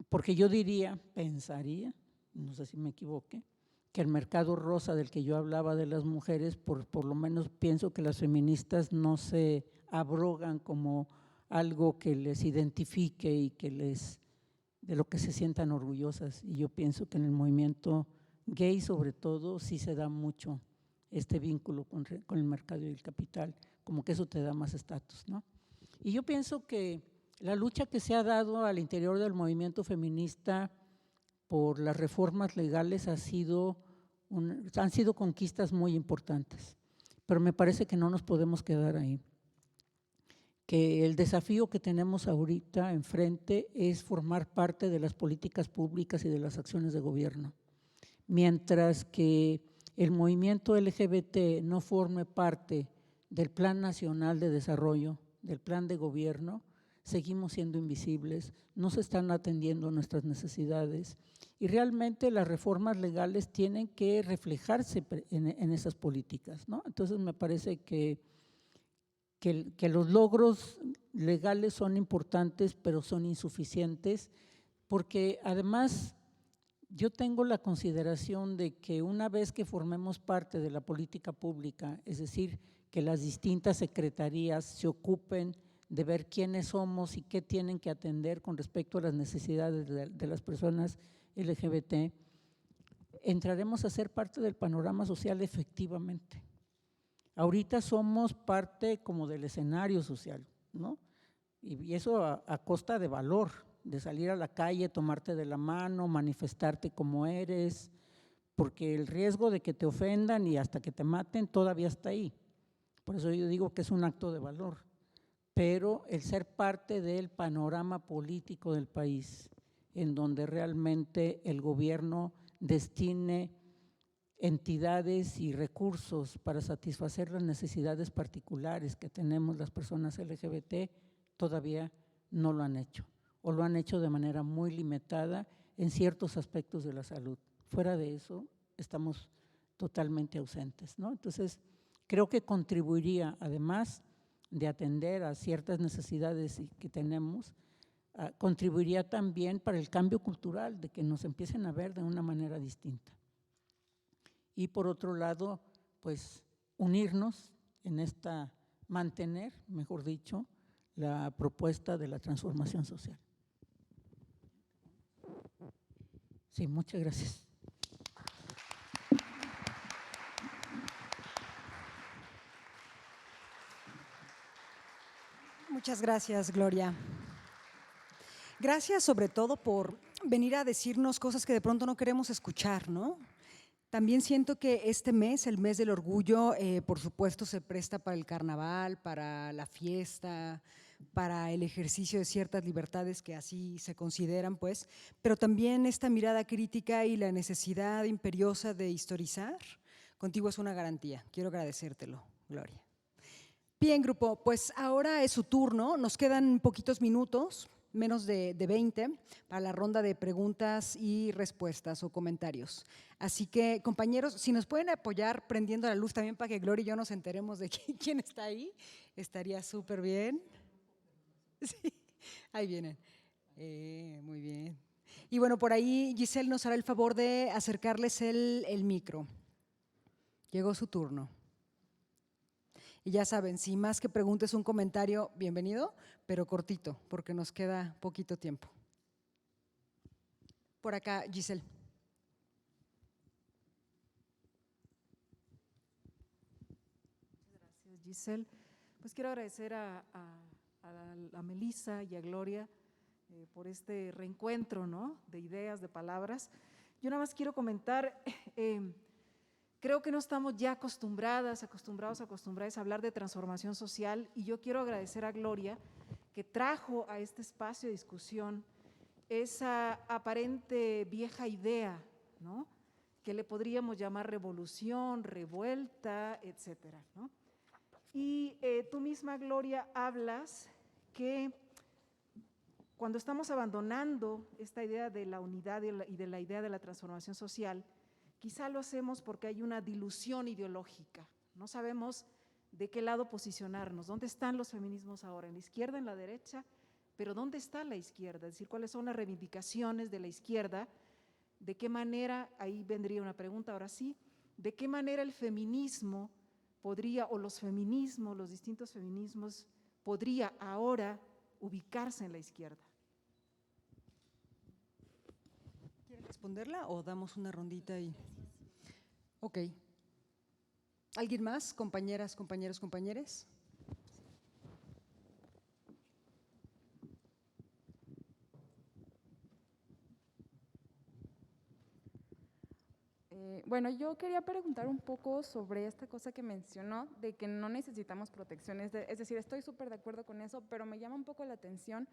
Porque yo pensaría, no sé si me equivoque, que el mercado rosa del que yo hablaba de las mujeres, por lo menos pienso que las feministas no se abrogan como algo que les identifique y de lo que se sientan orgullosas. Y yo pienso que en el movimiento gay, sobre todo, sí se da mucho este vínculo con el mercado y el capital, como que eso te da más estatus, ¿no? Y yo pienso que la lucha que se ha dado al interior del movimiento feminista por las reformas legales han sido conquistas muy importantes, pero me parece que no nos podemos quedar ahí, que el desafío que tenemos ahorita enfrente es formar parte de las políticas públicas y de las acciones de gobierno. Mientras que el movimiento LGBT no forme parte del Plan Nacional de Desarrollo, del plan de gobierno, seguimos siendo invisibles, no se están atendiendo nuestras necesidades y realmente las reformas legales tienen que reflejarse en esas políticas, ¿no? Entonces me parece que los logros legales son importantes, pero son insuficientes, porque además yo tengo la consideración de que una vez que formemos parte de la política pública, es decir, que las distintas secretarías se ocupen de ver quiénes somos y qué tienen que atender con respecto a las necesidades de las personas LGBT, entraremos a ser parte del panorama social efectivamente. Ahorita somos parte como del escenario social, ¿no? Y eso a costa de valor, de salir a la calle, tomarte de la mano, manifestarte como eres, porque el riesgo de que te ofendan y hasta que te maten todavía está ahí. Por eso yo digo que es un acto de valor. Pero el ser parte del panorama político del país, en donde realmente el gobierno destine entidades y recursos para satisfacer las necesidades particulares que tenemos las personas LGBT, todavía no lo han hecho o lo han hecho de manera muy limitada en ciertos aspectos de la salud. Fuera de eso, estamos totalmente ausentes, ¿no? Entonces, creo que contribuiría, además de atender a ciertas necesidades que tenemos, contribuiría también para el cambio cultural, de que nos empiecen a ver de una manera distinta. Y por otro lado, pues unirnos en mantener, mejor dicho, la propuesta de la transformación social. Sí, muchas gracias. Muchas gracias, Gloria. Gracias sobre todo por venir a decirnos cosas que de pronto no queremos escuchar, ¿no? También siento que este mes, el mes del orgullo, por supuesto se presta para el carnaval, para la fiesta, para el ejercicio de ciertas libertades que así se consideran, pues, pero también esta mirada crítica y la necesidad imperiosa de historizar, contigo es una garantía. Quiero agradecértelo, Gloria. Bien, grupo, pues ahora es su turno. Nos quedan poquitos minutos, menos de 20, para la ronda de preguntas y respuestas o comentarios. Así que, compañeros, si nos pueden apoyar prendiendo la luz también para que Gloria y yo nos enteremos de quién está ahí, estaría súper bien. Sí, ahí vienen. Muy bien. Y bueno, por ahí Giselle nos hará el favor de acercarles el micro. Llegó su turno. Y ya saben, si más que preguntes un comentario, bienvenido, pero cortito, porque nos queda poquito tiempo. Por acá, Giselle. Gracias, Giselle. Pues quiero agradecer a Melissa y a Gloria por este reencuentro, ¿no?, de ideas, de palabras. Yo nada más quiero comentar, creo que no estamos ya acostumbrados a hablar de transformación social, y yo quiero agradecer a Gloria que trajo a este espacio de discusión esa aparente vieja idea, ¿no?, que le podríamos llamar revolución, revuelta, etcétera, ¿no? Y tú misma, Gloria, hablas que cuando estamos abandonando esta idea de la unidad y de la idea de la transformación social, quizá lo hacemos porque hay una dilución ideológica. No sabemos de qué lado posicionarnos. ¿Dónde están los feminismos ahora? ¿En la izquierda, en la derecha? Pero ¿dónde está la izquierda? Es decir, ¿cuáles son las reivindicaciones de la izquierda? ¿De qué manera, ahí vendría una pregunta ahora sí, de qué manera el feminismo podría, o los feminismos, los distintos feminismos, podría ahora ubicarse en la izquierda? ¿Quieren responderla o damos una rondita y? Ok. ¿Alguien más? Compañeras, compañeros, compañeres. Bueno, yo quería preguntar un poco sobre esta cosa que mencionó, de que no necesitamos protecciones, es decir, estoy súper de acuerdo con eso, pero me llama un poco la atención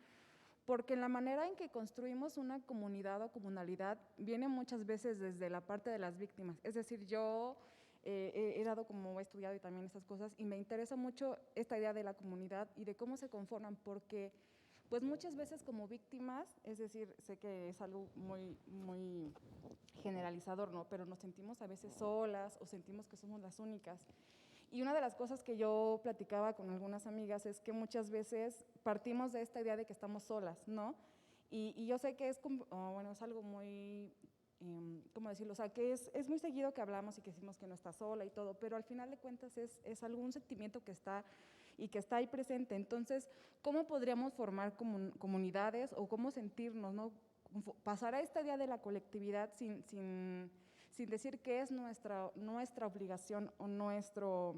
porque en la manera en que construimos una comunidad o comunalidad viene muchas veces desde la parte de las víctimas. Es decir, yo he dado como he estudiado y también estas cosas y me interesa mucho esta idea de la comunidad y de cómo se conforman, porque pues muchas veces como víctimas, es decir, sé que es algo muy generalizador, ¿no? Pero nos sentimos a veces solas o sentimos que somos las únicas. Y una de las cosas que yo platicaba con algunas amigas es que muchas veces partimos de esta idea de que estamos solas, ¿no? Y yo sé que es, bueno, es algo muy, ¿cómo decirlo? O sea, que es muy seguido que hablamos y que decimos que no está sola y todo, pero al final de cuentas es algún sentimiento que está y que está ahí presente. Entonces, ¿cómo podríamos formar comunidades o cómo sentirnos, ¿no? Pasar a esta idea de la colectividad sin decir que es nuestra obligación o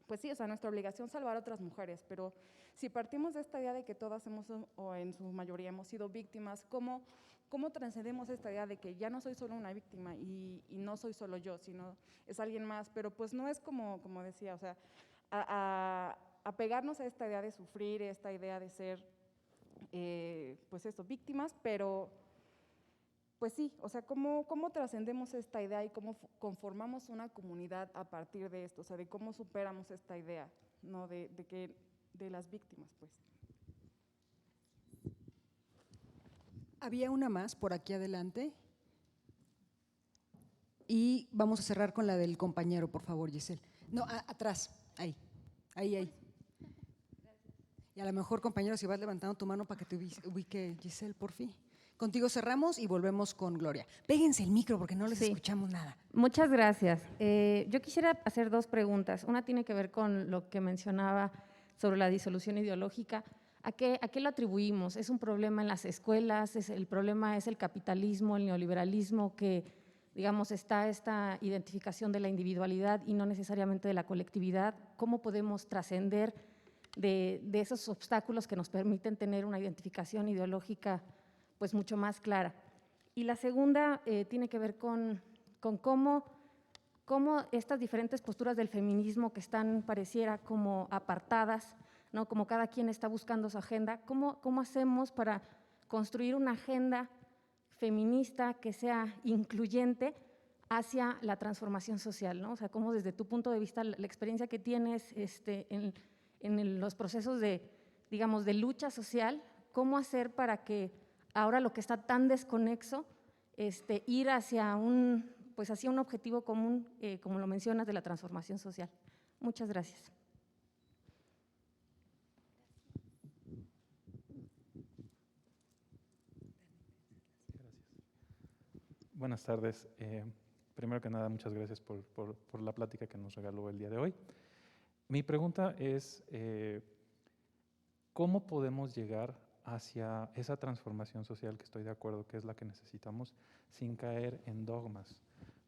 pues sí, o sea, nuestra obligación salvar a otras mujeres, pero si partimos de esta idea de que todas hemos, o en su mayoría hemos sido víctimas, ¿cómo trascendemos esta idea de que ya no soy solo una víctima y no soy solo yo, sino es alguien más? Pero pues no es como decía, o sea, apegarnos a esta idea de sufrir, esta idea de ser, pues eso, víctimas, pero pues sí, o sea, ¿cómo trascendemos esta idea y cómo conformamos una comunidad a partir de esto? O sea, de cómo superamos esta idea, ¿no? De las víctimas, pues. Había una más por aquí adelante. Y vamos a cerrar con la del compañero, por favor, Giselle. No, atrás, ahí. Y a lo mejor, compañero, si vas levantando tu mano para que te ubique Giselle, por fin. Contigo cerramos y volvemos con Gloria. Péguense el micro porque no les escuchamos nada. Muchas gracias. Yo quisiera hacer dos preguntas. Una tiene que ver con lo que mencionaba sobre la disolución ideológica. ¿A qué lo atribuimos? ¿Es un problema en las escuelas? ¿El problema es el capitalismo, el neoliberalismo, que, digamos, está esta identificación de la individualidad y no necesariamente de la colectividad? ¿Cómo podemos trascender de esos obstáculos que nos permiten tener una identificación ideológica pues mucho más clara? Y la segunda tiene que ver con cómo estas diferentes posturas del feminismo que están, pareciera, como apartadas, ¿no? Como cada quien está buscando su agenda, ¿cómo hacemos para construir una agenda feminista que sea incluyente hacia la transformación social, ¿no? O sea, cómo desde tu punto de vista, la experiencia que tienes en los procesos de, digamos, de lucha social, ¿cómo hacer para que ahora lo que está tan desconexo, ir hacia un objetivo común, como lo mencionas, de la transformación social? Muchas gracias. Buenas tardes. Primero que nada, muchas gracias por la plática que nos regaló el día de hoy. Mi pregunta es, ¿cómo podemos llegar hacia esa transformación social que estoy de acuerdo que es la que necesitamos sin caer en dogmas?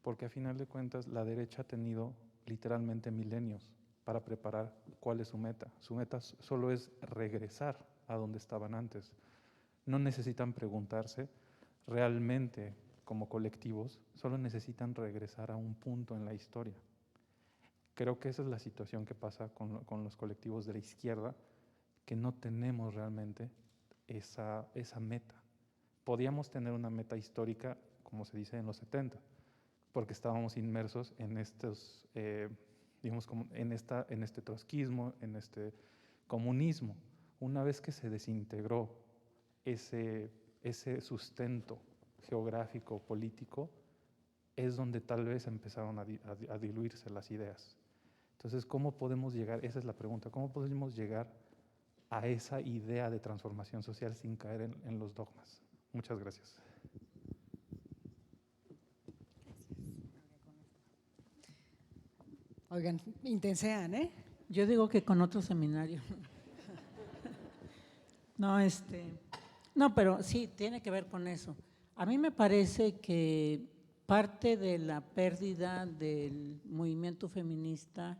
Porque a final de cuentas la derecha ha tenido literalmente milenios para preparar cuál es su meta. Su meta solo es regresar a donde estaban antes. No necesitan preguntarse realmente como colectivos, solo necesitan regresar a un punto en la historia. Creo que esa es la situación que pasa con los colectivos de la izquierda, que no tenemos realmente esa meta. Podíamos tener una meta histórica, como se dice en los 70, porque estábamos inmersos en estos, digamos, en este trotskismo, en este comunismo. Una vez que se desintegró ese sustento geográfico, político, es donde tal vez empezaron a diluirse las ideas. Entonces, ¿cómo podemos llegar? Esa es la pregunta, ¿cómo podemos llegar a esa idea de transformación social sin caer en los dogmas? Muchas gracias. Oigan, intensean, ¿eh? Yo digo que con otro seminario. No, pero sí, tiene que ver con eso. A mí me parece que parte de la pérdida del movimiento feminista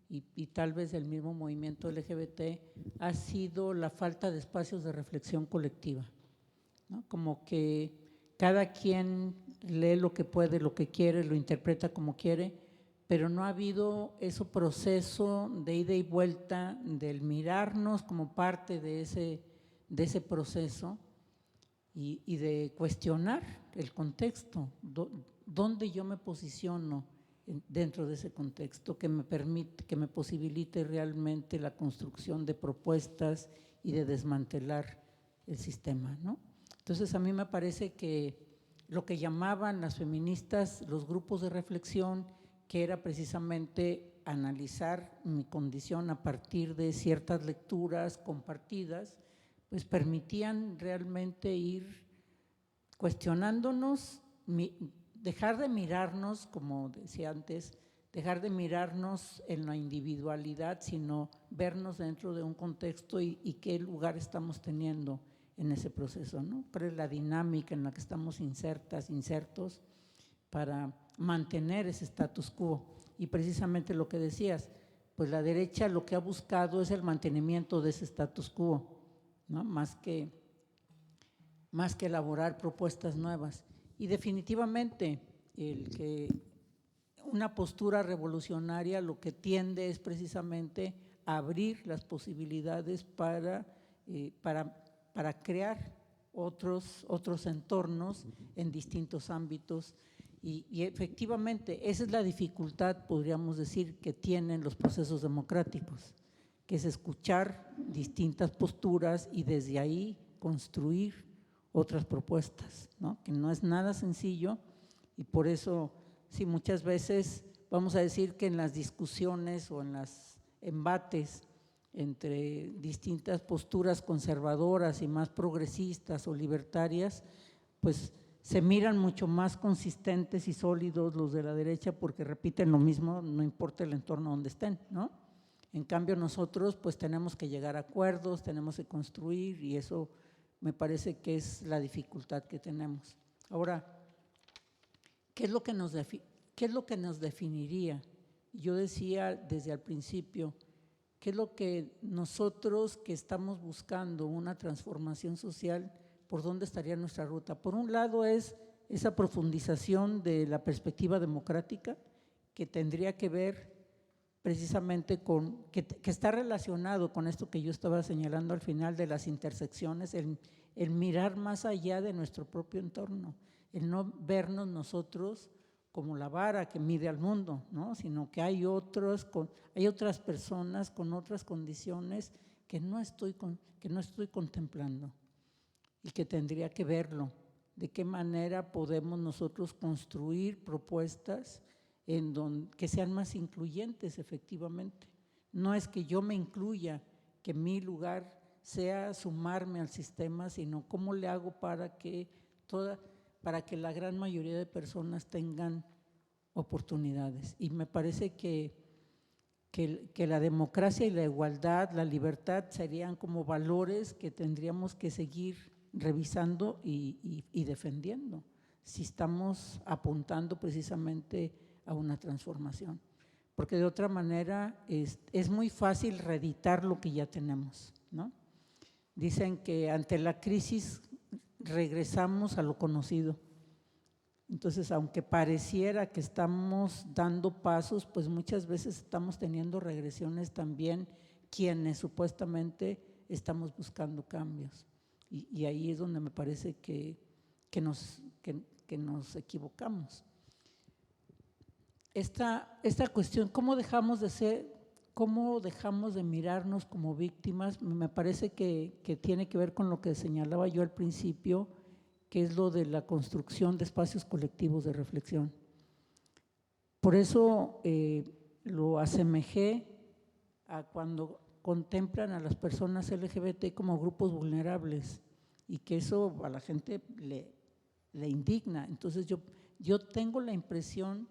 y tal vez del mismo movimiento LGBT ha sido la falta de espacios de reflexión colectiva, ¿no? Como que cada quien lee lo que puede, lo que quiere, lo interpreta como quiere, pero no ha habido ese proceso de ida y vuelta, del mirarnos como parte de ese proceso y de cuestionar el contexto, dónde yo me posiciono dentro de ese contexto que me permite, que me posibilite realmente la construcción de propuestas y de desmantelar el sistema, ¿no? Entonces a mí me parece que lo que llamaban las feministas los grupos de reflexión, que era precisamente analizar mi condición a partir de ciertas lecturas compartidas, pues permitían realmente ir cuestionándonos, dejar de mirarnos, como decía antes, dejar de mirarnos en la individualidad, sino vernos dentro de un contexto y qué lugar estamos teniendo en ese proceso, ¿no? ¿Cuál es la dinámica en la que estamos insertos para mantener ese status quo? Y precisamente lo que decías, pues la derecha lo que ha buscado es el mantenimiento de ese status quo, ¿no? Más que elaborar propuestas nuevas. Y definitivamente una postura revolucionaria lo que tiende es precisamente a abrir las posibilidades para crear otros entornos en distintos ámbitos y efectivamente esa es la dificultad, podríamos decir, que tienen los procesos democráticos, que es escuchar distintas posturas y desde ahí construir otras propuestas, ¿no? Que no es nada sencillo y por eso, sí, muchas veces vamos a decir que en las discusiones o en los embates entre distintas posturas conservadoras y más progresistas o libertarias, pues se miran mucho más consistentes y sólidos los de la derecha porque repiten lo mismo, no importa el entorno donde estén, ¿no? En cambio nosotros pues tenemos que llegar a acuerdos, tenemos que construir y eso me parece que es la dificultad que tenemos. Ahora, ¿qué es lo que nos definiría? Yo decía desde el principio, ¿qué es lo que nosotros que estamos buscando una transformación social, por dónde estaría nuestra ruta? Por un lado es esa profundización de la perspectiva democrática que tendría que ver precisamente que está relacionado con esto que yo estaba señalando al final de las intersecciones, el mirar más allá de nuestro propio entorno, el no vernos nosotros como la vara que mide al mundo, ¿no? Sino que hay otras personas con otras condiciones que no estoy contemplando y que tendría que verlo, de qué manera podemos nosotros construir propuestas que sean más incluyentes efectivamente. No es que yo me incluya, que mi lugar sea sumarme al sistema, sino cómo le hago para que la gran mayoría de personas tengan oportunidades. Y me parece que la democracia y la igualdad, la libertad serían como valores que tendríamos que seguir revisando y defendiendo si estamos apuntando precisamente a una transformación, porque de otra manera es muy fácil reeditar lo que ya tenemos, ¿no? Dicen que ante la crisis regresamos a lo conocido, entonces aunque pareciera que estamos dando pasos, pues muchas veces estamos teniendo regresiones también quienes supuestamente estamos buscando cambios y ahí es donde me parece que nos equivocamos. Esta cuestión, ¿cómo dejamos de mirarnos como víctimas? Me parece que tiene que ver con lo que señalaba yo al principio, que es lo de la construcción de espacios colectivos de reflexión. Por eso lo asemejé a cuando contemplan a las personas LGBT como grupos vulnerables y que eso a la gente le indigna. Entonces yo tengo la impresión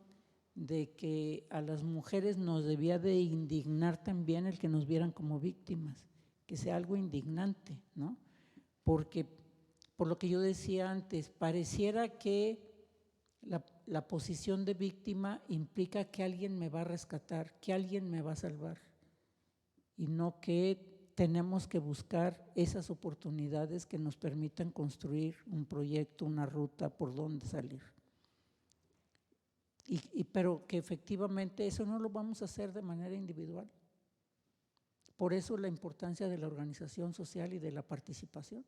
de que a las mujeres nos debía de indignar también el que nos vieran como víctimas, que sea algo indignante, ¿no? Porque, por lo que yo decía antes, pareciera que la posición de víctima implica que alguien me va a rescatar, que alguien me va a salvar, y no que tenemos que buscar esas oportunidades que nos permitan construir un proyecto, una ruta por donde salir. pero que efectivamente eso no lo vamos a hacer de manera individual. Por eso la importancia de la organización social y de la participación,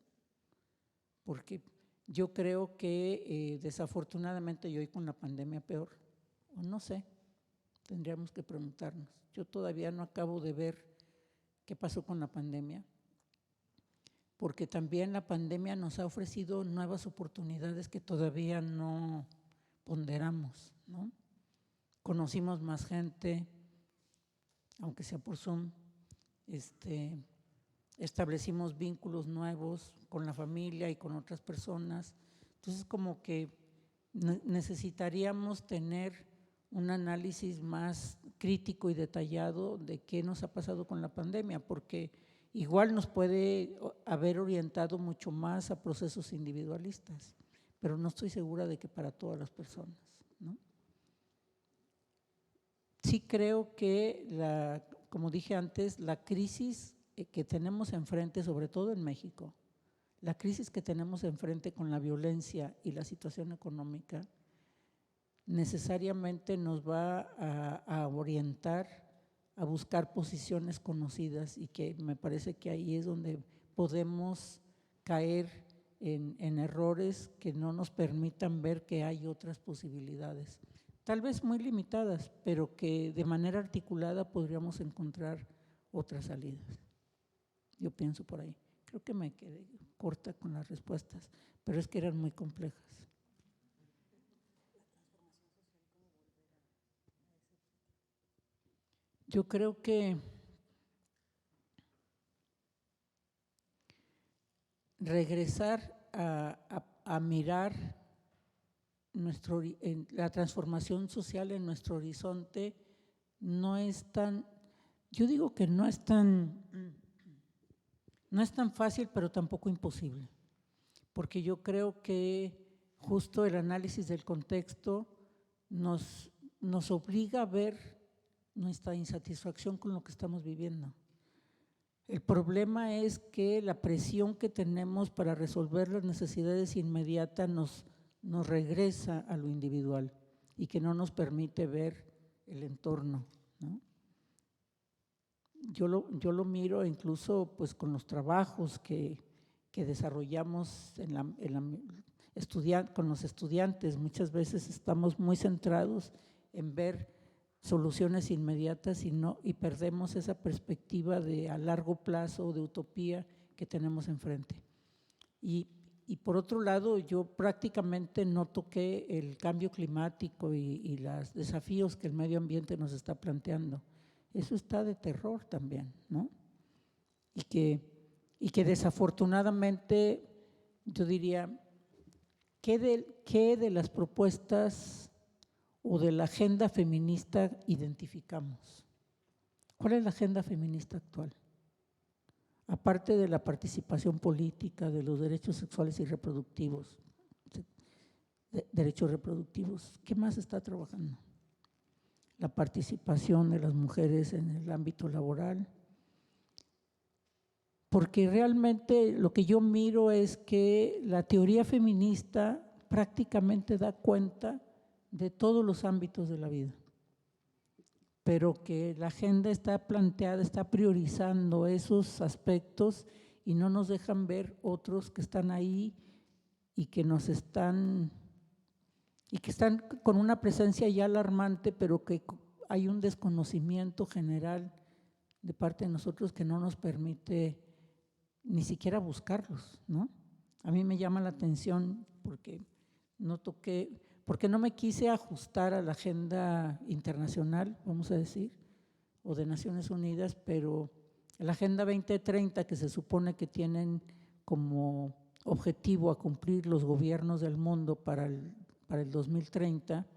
porque yo creo que desafortunadamente, y hoy con la pandemia peor, o no sé, tendríamos que preguntarnos. Yo todavía no acabo de ver qué pasó con la pandemia, porque también la pandemia nos ha ofrecido nuevas oportunidades que todavía no ponderamos, ¿no? Conocimos más gente, aunque sea por Zoom, establecimos vínculos nuevos con la familia y con otras personas. Entonces, como que necesitaríamos tener un análisis más crítico y detallado de qué nos ha pasado con la pandemia, porque igual nos puede haber orientado mucho más a procesos individualistas, pero no estoy segura de que para todas las personas, ¿no? Sí creo que, como dije antes, la crisis que tenemos enfrente, sobre todo en México, la crisis que tenemos enfrente con la violencia y la situación económica, necesariamente nos va a orientar a buscar posiciones conocidas, y que me parece que ahí es donde podemos caer en errores que no nos permitan ver que hay otras posibilidades, tal vez muy limitadas, pero que de manera articulada podríamos encontrar otras salidas. Yo pienso por ahí. Creo que me quedé corta con las respuestas, pero es que eran muy complejas. Yo creo que regresar a mirar la transformación social en nuestro horizonte no es tan, yo digo que no es tan fácil, pero tampoco imposible, porque yo creo que justo el análisis del contexto nos obliga a ver nuestra insatisfacción con lo que estamos viviendo. El problema es que la presión que tenemos para resolver las necesidades inmediatas nos regresa a lo individual y que no nos permite ver el entorno, ¿no? Yo lo miro incluso pues con los trabajos que desarrollamos con los estudiantes. Muchas veces estamos muy centrados en ver soluciones inmediatas y perdemos esa perspectiva a largo plazo, de utopía que tenemos enfrente. Y por otro lado, yo prácticamente no toqué el cambio climático y los desafíos que el medio ambiente nos está planteando. Eso está de terror también, ¿no? Y que desafortunadamente, yo diría, ¿qué de las propuestas o de la agenda feminista identificamos? ¿Cuál es la agenda feminista actual? Aparte de la participación política, de los derechos sexuales y reproductivos, derechos reproductivos, ¿qué más está trabajando? La participación de las mujeres en el ámbito laboral. Porque realmente lo que yo miro es que la teoría feminista prácticamente da cuenta de todos los ámbitos de la vida, pero que la agenda está planteada, está priorizando esos aspectos y no nos dejan ver otros que están ahí y que están con una presencia ya alarmante, pero que hay un desconocimiento general de parte de nosotros que no nos permite ni siquiera buscarlos, ¿no? A mí me llama la atención porque no me quise ajustar a la agenda internacional, vamos a decir, o de Naciones Unidas, pero la Agenda 2030, que se supone que tienen como objetivo a cumplir los gobiernos del mundo para el 2030,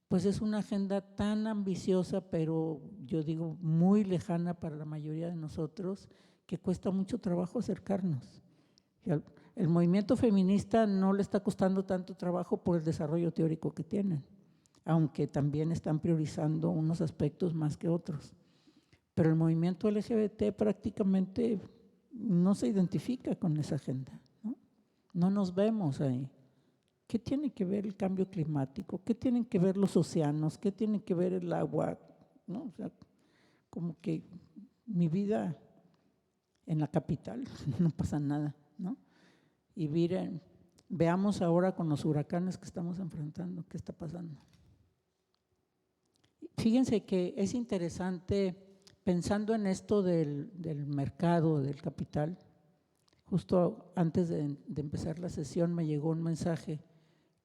pues es una agenda tan ambiciosa, pero yo digo muy lejana para la mayoría de nosotros, que cuesta mucho trabajo acercarnos. El movimiento feminista no le está costando tanto trabajo por el desarrollo teórico que tienen, aunque también están priorizando unos aspectos más que otros. Pero el movimiento LGBT prácticamente no se identifica con esa agenda, ¿no? No nos vemos ahí. ¿Qué tiene que ver el cambio climático? ¿Qué tienen que ver los océanos? ¿Qué tiene que ver el agua? ¿No? O sea, como que mi vida en la capital no pasa nada, ¿no? Y miren, veamos ahora con los huracanes que estamos enfrentando, qué está pasando. Fíjense que es interesante, pensando en esto del mercado, del capital, justo antes de empezar la sesión me llegó un mensaje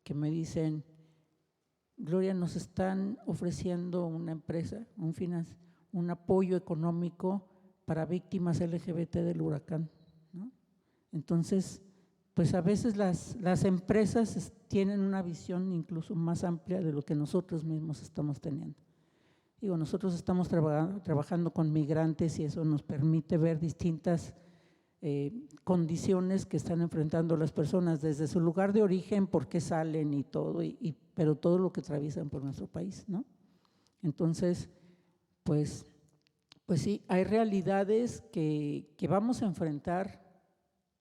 que me dicen: Gloria, nos están ofreciendo una empresa, un apoyo económico para víctimas LGBT del huracán, ¿no? Entonces, pues a veces las empresas tienen una visión incluso más amplia de lo que nosotros mismos estamos teniendo. Digo, nosotros estamos trabajando con migrantes y eso nos permite ver distintas condiciones que están enfrentando las personas desde su lugar de origen, por qué salen y todo, pero todo lo que atraviesan por nuestro país, ¿no? Entonces, pues sí, hay realidades que vamos a enfrentar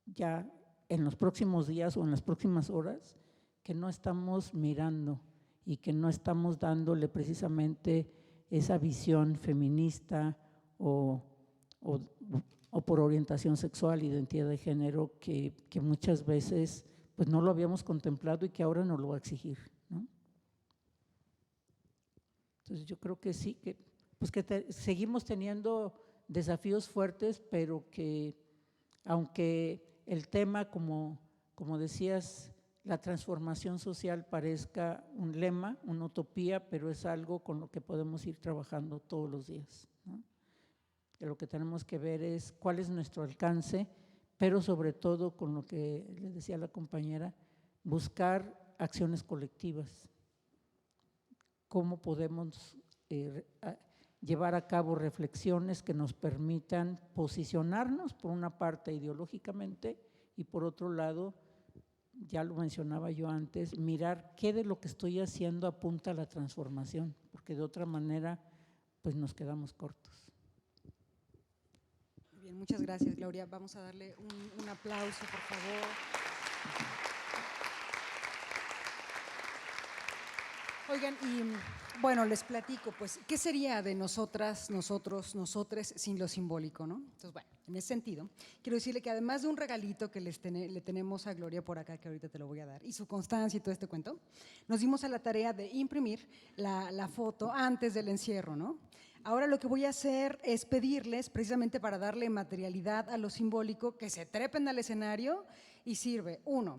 ya en los próximos días o en las próximas horas, que no estamos mirando y que no estamos dándole precisamente esa visión feminista o por orientación sexual, identidad de género, que muchas veces pues no lo habíamos contemplado y que ahora nos lo va a exigir, ¿no? Entonces yo creo que sí, que seguimos teniendo desafíos fuertes, pero que aunque el tema, como decías, la transformación social parezca un lema, una utopía, pero es algo con lo que podemos ir trabajando todos los días, ¿no? Que lo que tenemos que ver es cuál es nuestro alcance, pero sobre todo, con lo que le decía la compañera, buscar acciones colectivas. Cómo podemos llevar a cabo reflexiones que nos permitan posicionarnos, por una parte ideológicamente, y por otro lado, ya lo mencionaba yo antes, mirar qué de lo que estoy haciendo apunta a la transformación, porque de otra manera pues nos quedamos cortos. Muy bien, muchas gracias, Gloria. Vamos a darle un aplauso, por favor. Oigan, y bueno, les platico, pues, ¿qué sería de nosotras, nosotros, nosotres sin lo simbólico, no? Entonces, bueno, en ese sentido, quiero decirle que además de un regalito que le tenemos a Gloria por acá, que ahorita te lo voy a dar, y su constancia y todo este cuento, nos dimos a la tarea de imprimir la foto antes del encierro, ¿no? Ahora lo que voy a hacer es pedirles, precisamente para darle materialidad a lo simbólico, que se trepen al escenario y sirve, uno,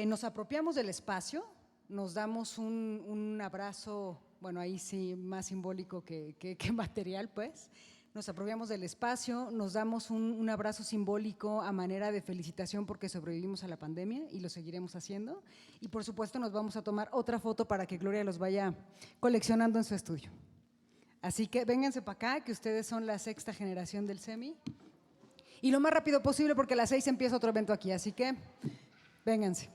nos apropiamos del espacio, nos damos un abrazo, bueno, ahí sí más simbólico que material, pues. Nos apropiamos del espacio, nos damos un abrazo simbólico a manera de felicitación porque sobrevivimos a la pandemia y lo seguiremos haciendo. Y por supuesto nos vamos a tomar otra foto para que Gloria los vaya coleccionando en su estudio. Así que vénganse para acá, que ustedes son la sexta generación del SEMI. Y lo más rápido posible porque a las 6 empieza otro evento aquí, así que vénganse.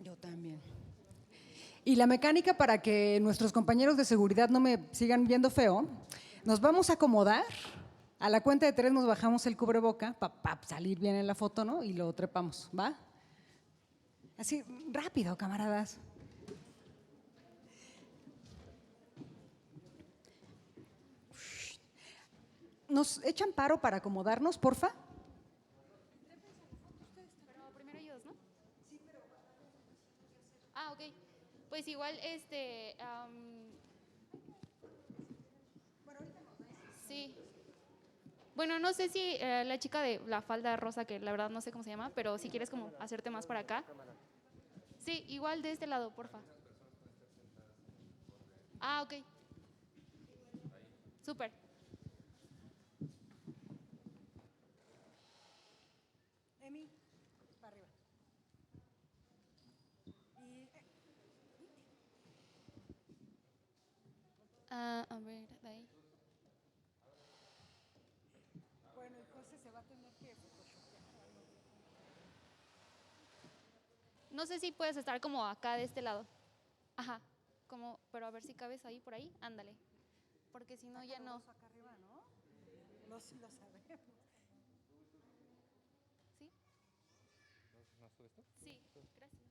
Yo también. Y la mecánica para que nuestros compañeros de seguridad no me sigan viendo feo, nos vamos a acomodar, a la cuenta de 3 nos bajamos el cubreboca para salir bien en la foto, ¿no? Y lo trepamos, ¿va? Así, rápido, camaradas. ¿Nos echan paro para acomodarnos, porfa? Pero primero ellos, ¿no? Ah, ok. Pues igual, sí. Bueno, no sé si la chica de la falda rosa, que la verdad no sé cómo se llama, pero si quieres como hacerte más para acá. Sí, igual de este lado, porfa. Ah, ok. Súper. Emi, para arriba. A ver, de ahí. No sé si puedes estar como acá de este lado. Ajá, como, pero a ver si cabes ahí, por ahí, ándale. Porque si no, ya no. Acá arriba, ¿no? Lo sabemos. ¿Sí? Sí, gracias.